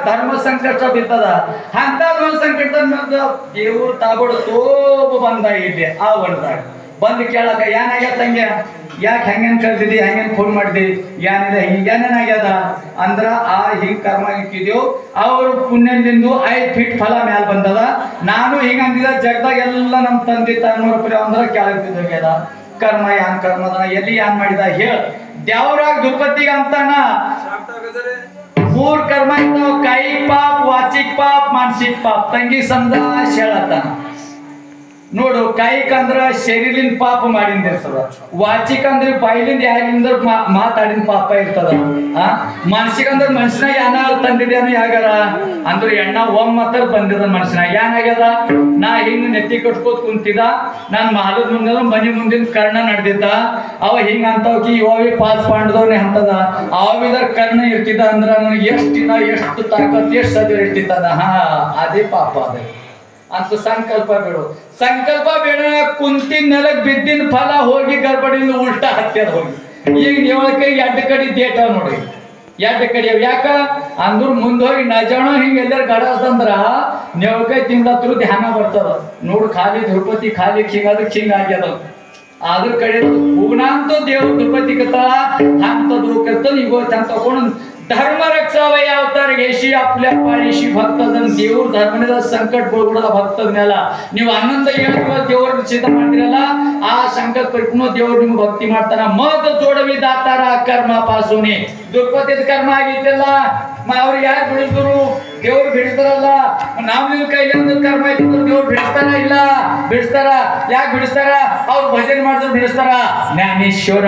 ಧರ್ಮ ಸಂಕಟ ಬಿತ್ತದ ಅಂತ ಒಂದು ಸಂಕಟ ದೇವ್ರು ತಾಬಡ್ ತೋಬ ಬಂದ ಇಲ್ಲಿ ಆ ಹೊಡೆದಾಗ ಬಂದು ಕೇಳಕ ಏನಾಗ್ಯದ ತಂಗೆ ಯಾಕೆ ಹೆಂಗೇನ್ ಕಳ್ದಿದಿ ಹೆಂಗೇನ್ ಫೋನ್ ಮಾಡಿದಿ ಏನಿದೆ ಹಿಂಗೇನೇನಾಗ್ಯದ ಅಂದ್ರ ಆ ಹಿಂಗ್ ಕರ್ಮ ಇಕ್ಕಿದ್ಯೋ ಅವ್ರ ಪುಣ್ಯದಿಂದ 5 ಫೀಟ್ ಫಲ ಮ್ಯಾಲ ಬಂದದ ನಾನು ಹಿಂಗ ಅಂದಿದ ಜಗದಾಗ ಎಲ್ಲ ನಮ್ ತಂದೆ ತಾಯಿನವ್ರ ಅಂದ್ರ ಕೆಳಗ್ತಿದ್ದ ಕರ್ಮ ಯಾನ್ ಕರ್ಮದ ಎಲ್ಲಿ ಯಾನ್ ಮಾಡಿದ ಹೇಳ ದೇವ್ರಾಗ ದುರ್ಪತಿಗ ಅಂತಾನ 3 कर्म इथं कायिक पाप वाचिक पाप मानसिक पाप ತಂಗಿ ಸಂದ ಹೇಳತಾನ ನೋಡು ಕಾಯಿಕ ಅಂದ್ರ ಶರೀರಿನ ಪಾಪ ಮಾಡಿಂದಿರ್ತದ ವಾಚಿಕ ಅಂದ್ರೆ ಬಾಯಿಲಿಂದ ಯಾರಿಂದ ಮಾತಾಡಿನ ಪಾಪ ಇರ್ತದ ಮಾನಸಿಕ ಅಂದ್ರೆ ಮನುಷ್ಯನಾಗ ಏನಾರ ತಂದಿದ್ದೇನು ಯಾಗಾರ ಅಂದ್ರೆ ಎಣ್ಣ ಒಮ್ಮತ್ತ ಬಂದಿದ ಮನುಷ್ಯನಾಗ ಏನಾಗ್ಯದ ನಾ ಹಿಂಗ್ ನೆತ್ತಿ ಕಟ್ಕೋತ ಕುಂತಿದ ನಾನ್ ಮಹಲದ ಮುಂದೆ ಮನಿ ಮುಂದಿನ ಕರ್ಣ ನಡೆದಿದ್ದ ಅವ ಹಿಂಗ ಅಂತವಕಿ ಇವಾವಿ ಪಾಸ್ ಪಾಂಡದವನೇ ಅಂತದ ಅವಿದರ ಕರ್ಣ ಇರ್ತಿದ್ದ ಅಂದ್ರ ನನಗೆ ಎಷ್ಟು ದಿನ ಎಷ್ಟು ತಾಕತ್ ಎಷ್ಟು ಸದ್ಯ ಇರ್ತಿತ್ತದ ಅದೇ ಪಾಪ ಅದೇ ಅಂತ ಸಂಕಲ್ಪ ಬೇಡ ಕುಂತಿನ ನೆಲಕ್ ಬಿದ್ದಿನ ಫಲ ಹೋಗಿ ಗರ್ಭಡಿಂದ ಉಲ್ಟಾ ಹತ್ಯದ ಹೋಗಿ ಈಗ ನೀವಳಕೈ 2 ಕಡೆ ದೇಟ ನೋಡಿ 2 ಕಡೆ ಯಾಕ ಅಂದ್ರ ಮುಂದ್ ಹೋಗಿ ನಜಾಣ ಹಿಂಗ ಎಲ್ಲರ ಗಡಸ್ತಂದ್ರ ನೀವಳಕೈ ತಿಂಗಳ ಧ್ಯಾನ ಬರ್ತದ ನೋಡು ಖಾಲಿ ದ್ರೌಪದಿ ಖಾಲಿ ಹಿಂಗ ಅದಕ್ಕೆ ಹಿಂಗ ಆಗ್ಯದ ಅದ್ರ ಕಡೆ ಪೂರ್ಣಾಂತ ದೇವ್ರ ದ್ರೌಪದಿ ಕಥಾ ಅಂತದ್ದು ಕರ್ತನ ಈಗ ತಗೊಂಡು धर्म रक्षावय अवतार घेशी आपल्या पाळीशी भक्त जण देऊर धर्मनेला संकट बोलगुडा भक्त ज्ञाला ನೀವು ಆನಂದ ಹೇಳುವ ದೇವರ ಚಿತ್ತ ಮಾಡಿರಲ್ಲ ಆ ಸಂಕಟ ಪರಿಪೂರ್ಣ ದೇವರು ನಿಮ್ಮ ಭಕ್ತಿ ಮಾಡ್ತಾನ ಮತ ಜೋಡವಿ ದಾತಾರ ಕರ್ಮ ಪಾಸುನಿ ದುರ್ಪತಿದ ಕರ್ಮ ಆಗಿತ್ತಲ್ಲ ಅವ್ರು ಯಾರು ಬಿಡಿಸಿದ್ರು ದೇವ್ರು ಬಿಡಿಸ್ತಾರಲ್ಲ ನಾವು ನಿಮ್ಮ ಕೈಲಿಂದ ಕರ್ಮ ಇತ್ತು ದೇವ್ರು ಬಿಡಿಸ್ತಾರ ಇಲ್ಲ ಬಿಡಿಸ್ತಾರ ಯಾಕೆ ಬಿಡಿಸ್ತಾರ ಅವ್ರು ಭಜನೆ ಮಾಡಿದ್ರು ಬಿಡಿಸ್ತಾರ ಜ್ಞಾನೇಶ್ವರ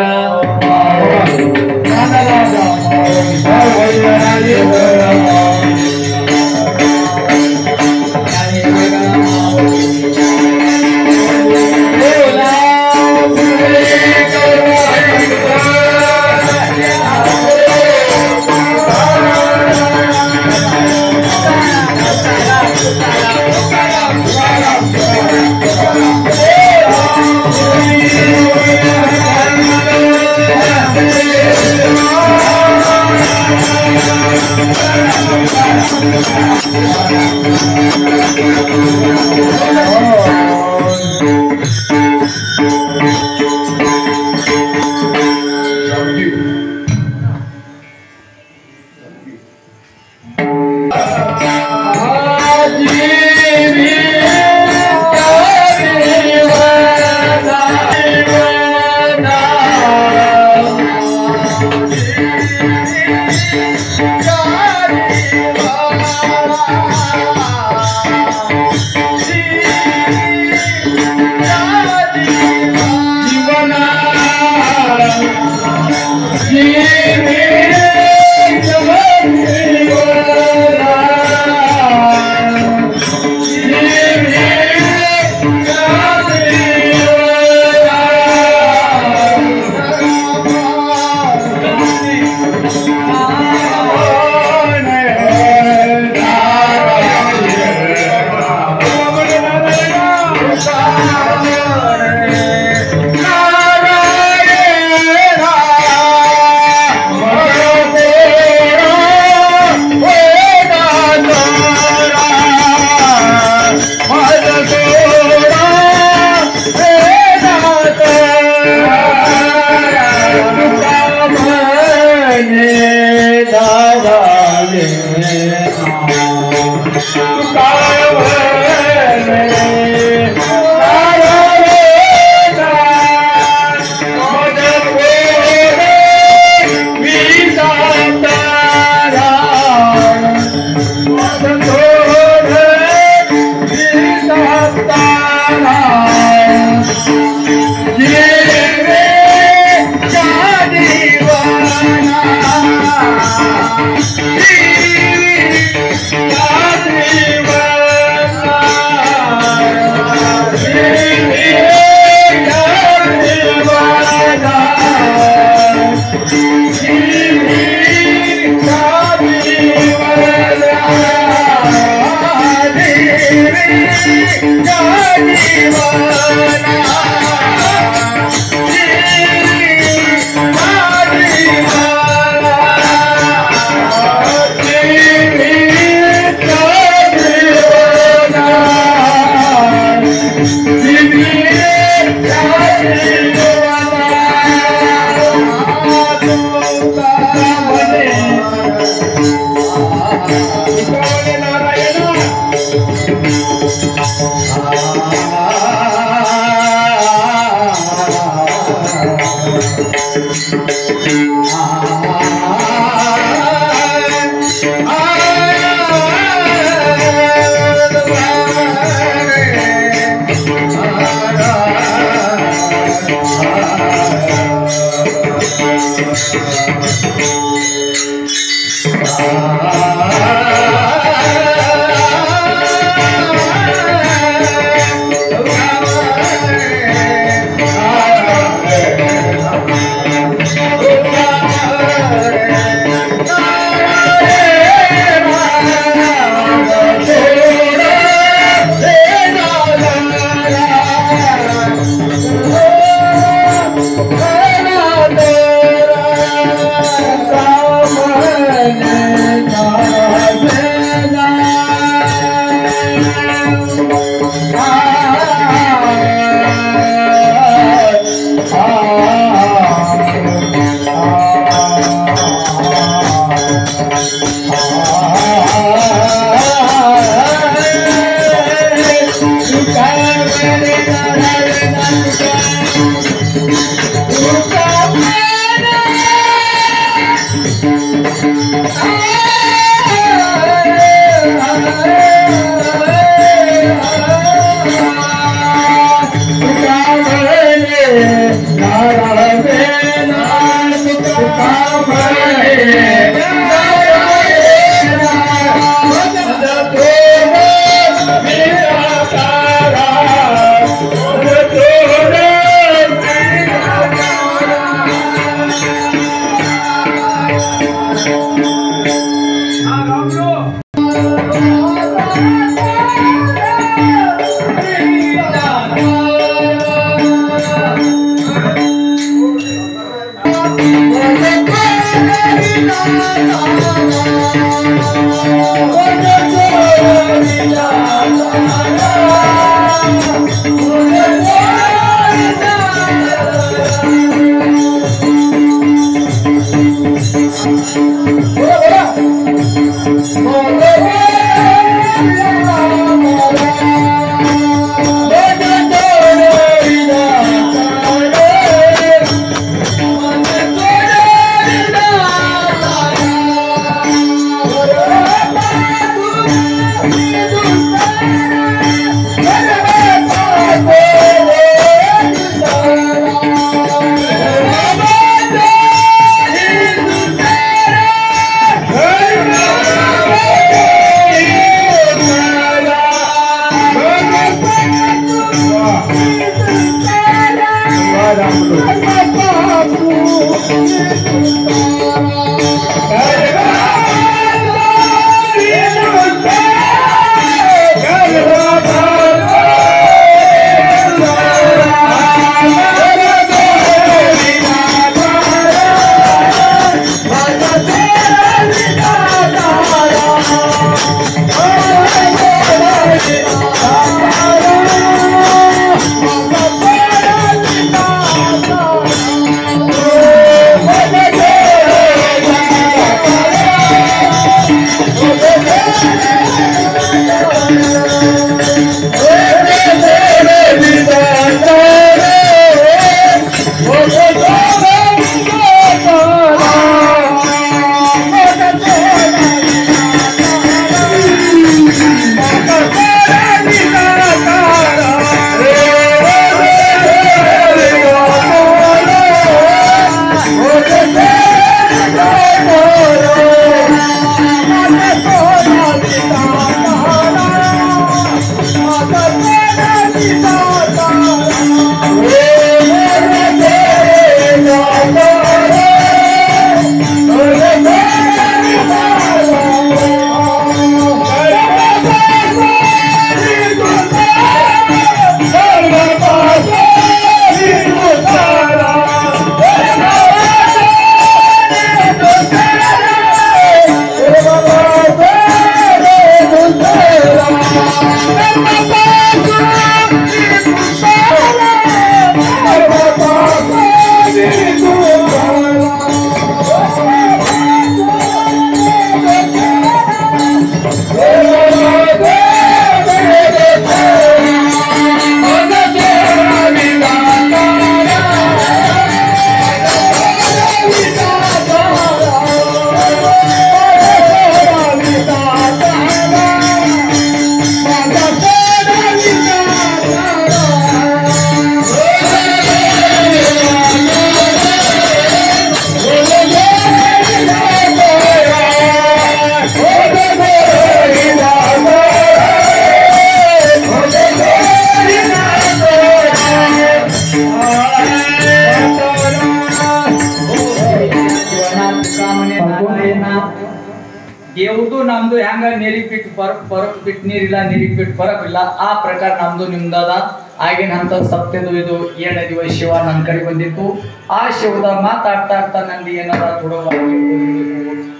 ನಮ್ದು ಹೆಂಗ ನೀರಿಗೆ ಬಿಟ್ಟು ಬರಕ್ ಬಿಟ್ಟು ನೀರಿಲ್ಲ ನೀರಿಗೆ ಬಿಟ್ಟು ಬರಕಿಲ್ಲ ಆ ಪ್ರಕಾರ ನಮ್ದು ನಿಮ್ದದ ಆಗಿನ ಅಂತ ಸತ್ಯದು ಇದು ಏನದಿವ ಶಿವ ನನ್ನ ಕಡೆ ಬಂದಿತ್ತು ಆ ಶಿವದ ಮಾತಾಡ್ತಾ ನಂದು ಏನಾರ ಕೊಡುವ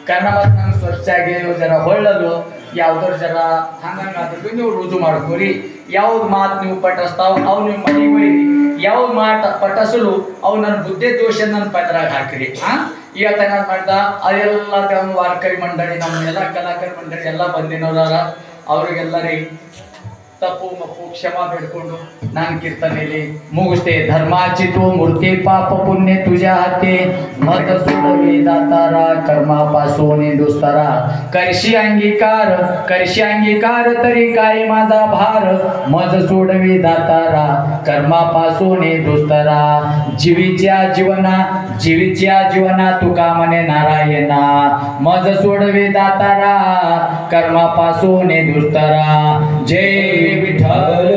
ಕನ್ನಡ ನಂಗೆ ಸ್ವಚ್ಛ ಆಗಿ ಜರ ಹೊಳ್ಳಲು ಯಾವ್ದಾರು ಜರ ಹಂಗಾದ್ರೂ ನೀವು ರುಜು ಮಾಡ್ಕೋರಿ ಯಾವ್ದು ಮಾತು ನೀವು ಪಠಿಸ್ತಾವ ಅವು ನೀವು ಮನೆಗೆ ಒಯ್ರಿ ಯಾವ್ದು ಮಾತು ಪಠಿಸಲು ಅವು ನನ್ನ ಬುದ್ಧಿ ದೋಷ ನನ್ನ ಪದ್ರಾಗ ಹಾಕಿರಿ ಇವತ್ತ ಏನಾದ್ರು ಮಾಡ್ದ ಅದೆಲ್ಲ ವಾರ್ಕರಿ ಮಂಡಳಿ ನಮ್ಮ ಎಲ್ಲ ಕಲಾಕಾರ ಮಂಡಳಿ ಎಲ್ಲ ಬಂದಿನೋರ ಅವ್ರಿಗೆಲ್ಲರಿಗೆ ತಪ್ಪು ಮಪ್ಪು ಕ್ಷಮಾ ಬೇಡ್ಕೊಂಡು ನಾನು कीर्तनेली मुगस्ते धर्माची तू मूर्ती पाप पुण्य तुझ्या हाती मत सोडवी दातारा कर्मापासून दुस्तरा करशी अंगीकार तरी काय माझा भार मज सोडवी दातारा कर्मापासून दुस्तरा जीवीच्या जीवना तुका म्हणे नारायणा मज सोडवी दातारा कर्मापासून दुस्तरा जय विठ्ठल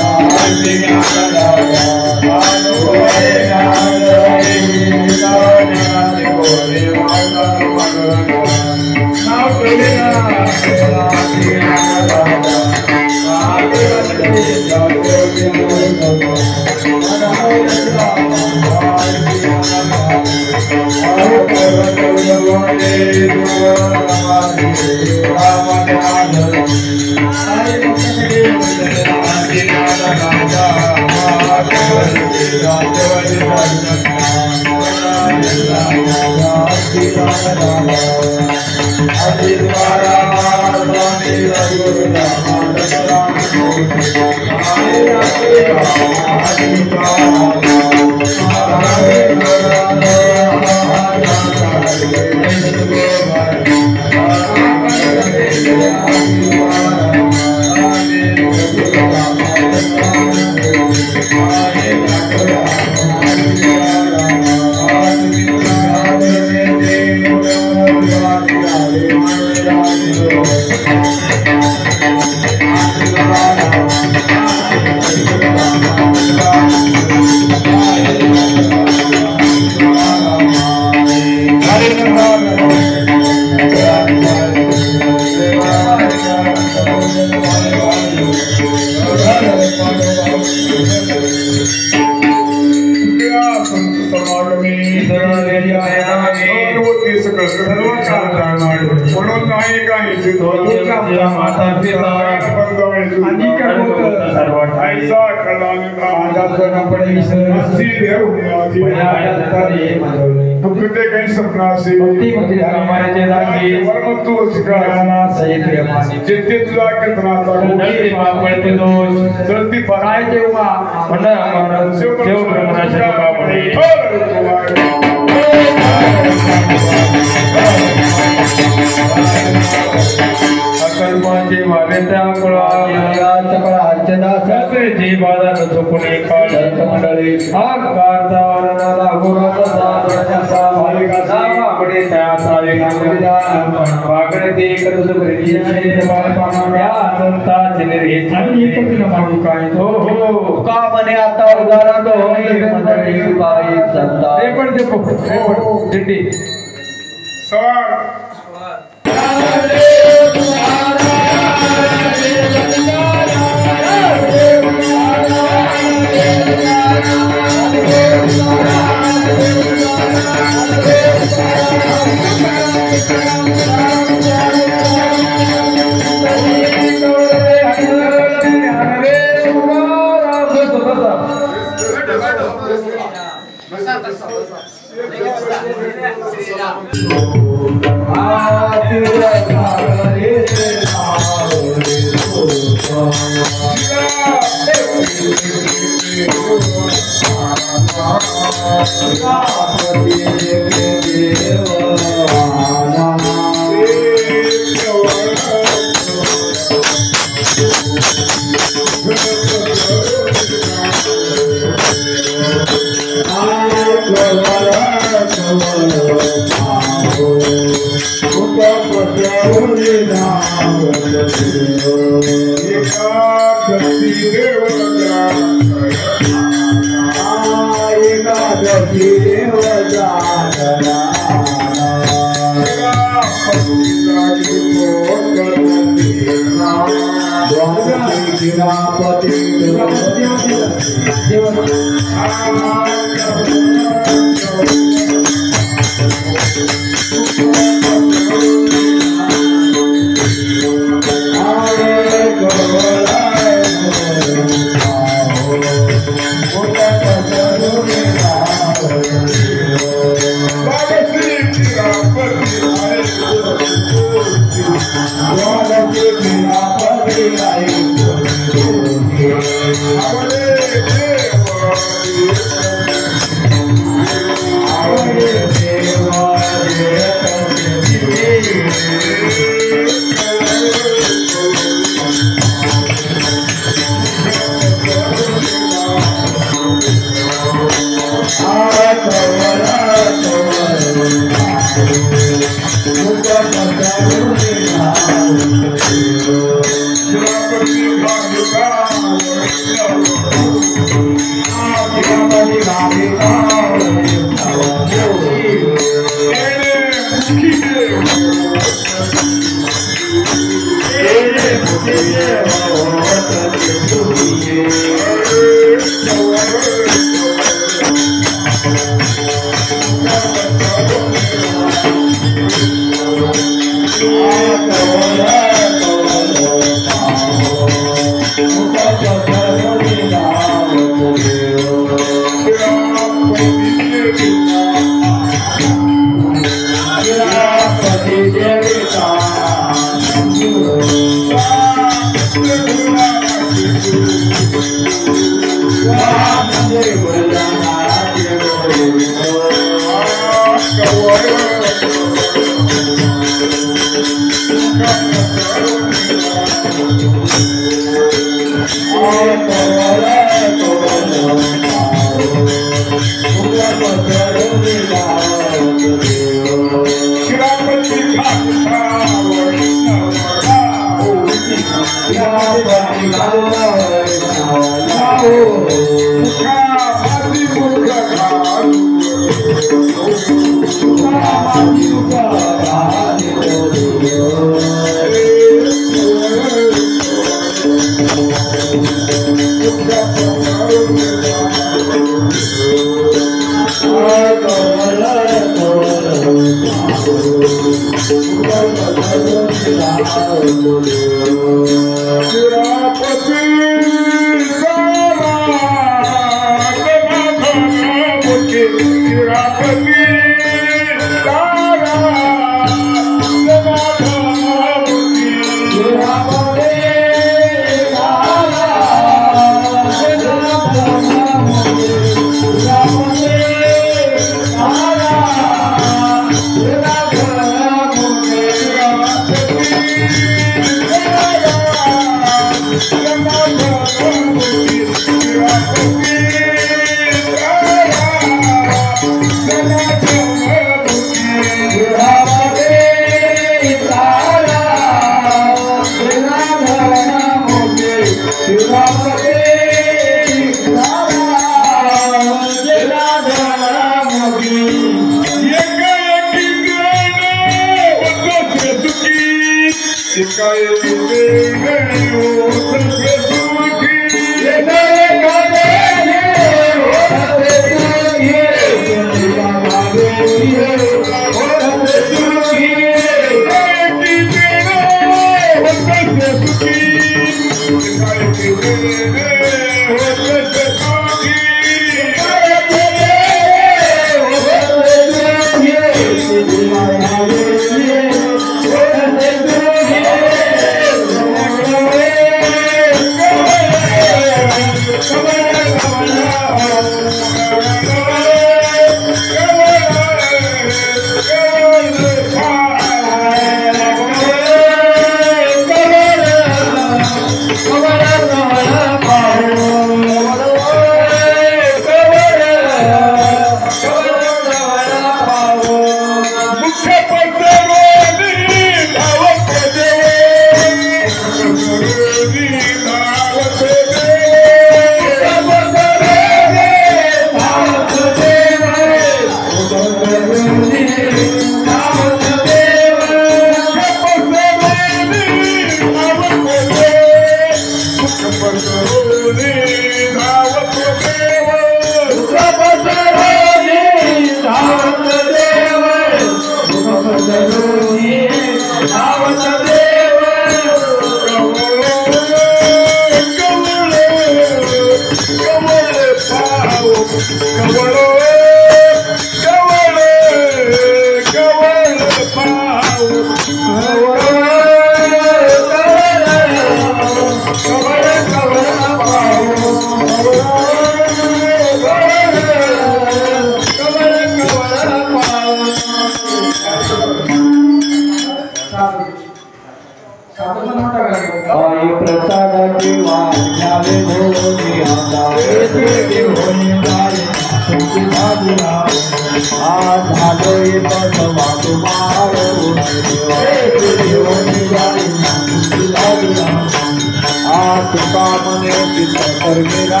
तुका मने चित्त कर मेरा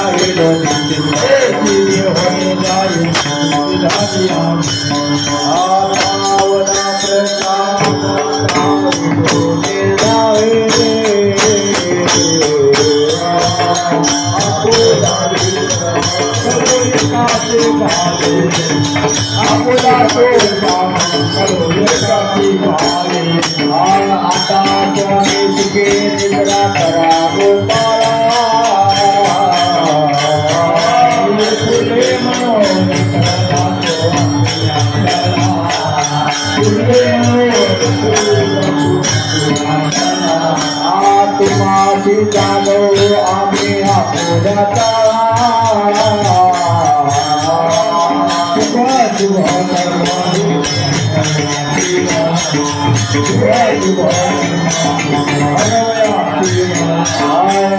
होने जाए आवना तुम्हारी जानो आम्ही आपुराता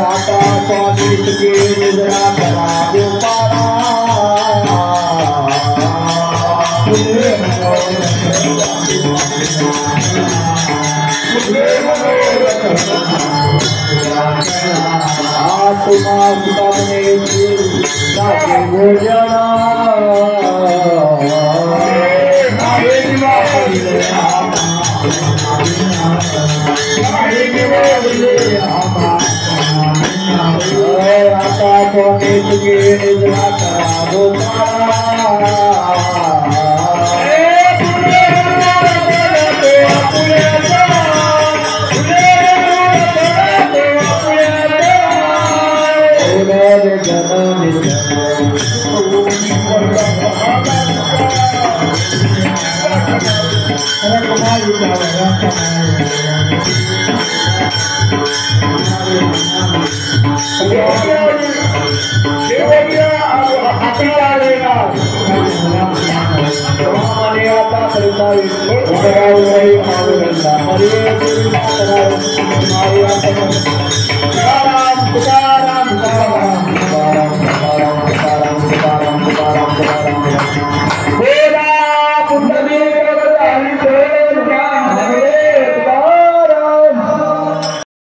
आता स्वादिष्ट के निद्रा करा दो Hare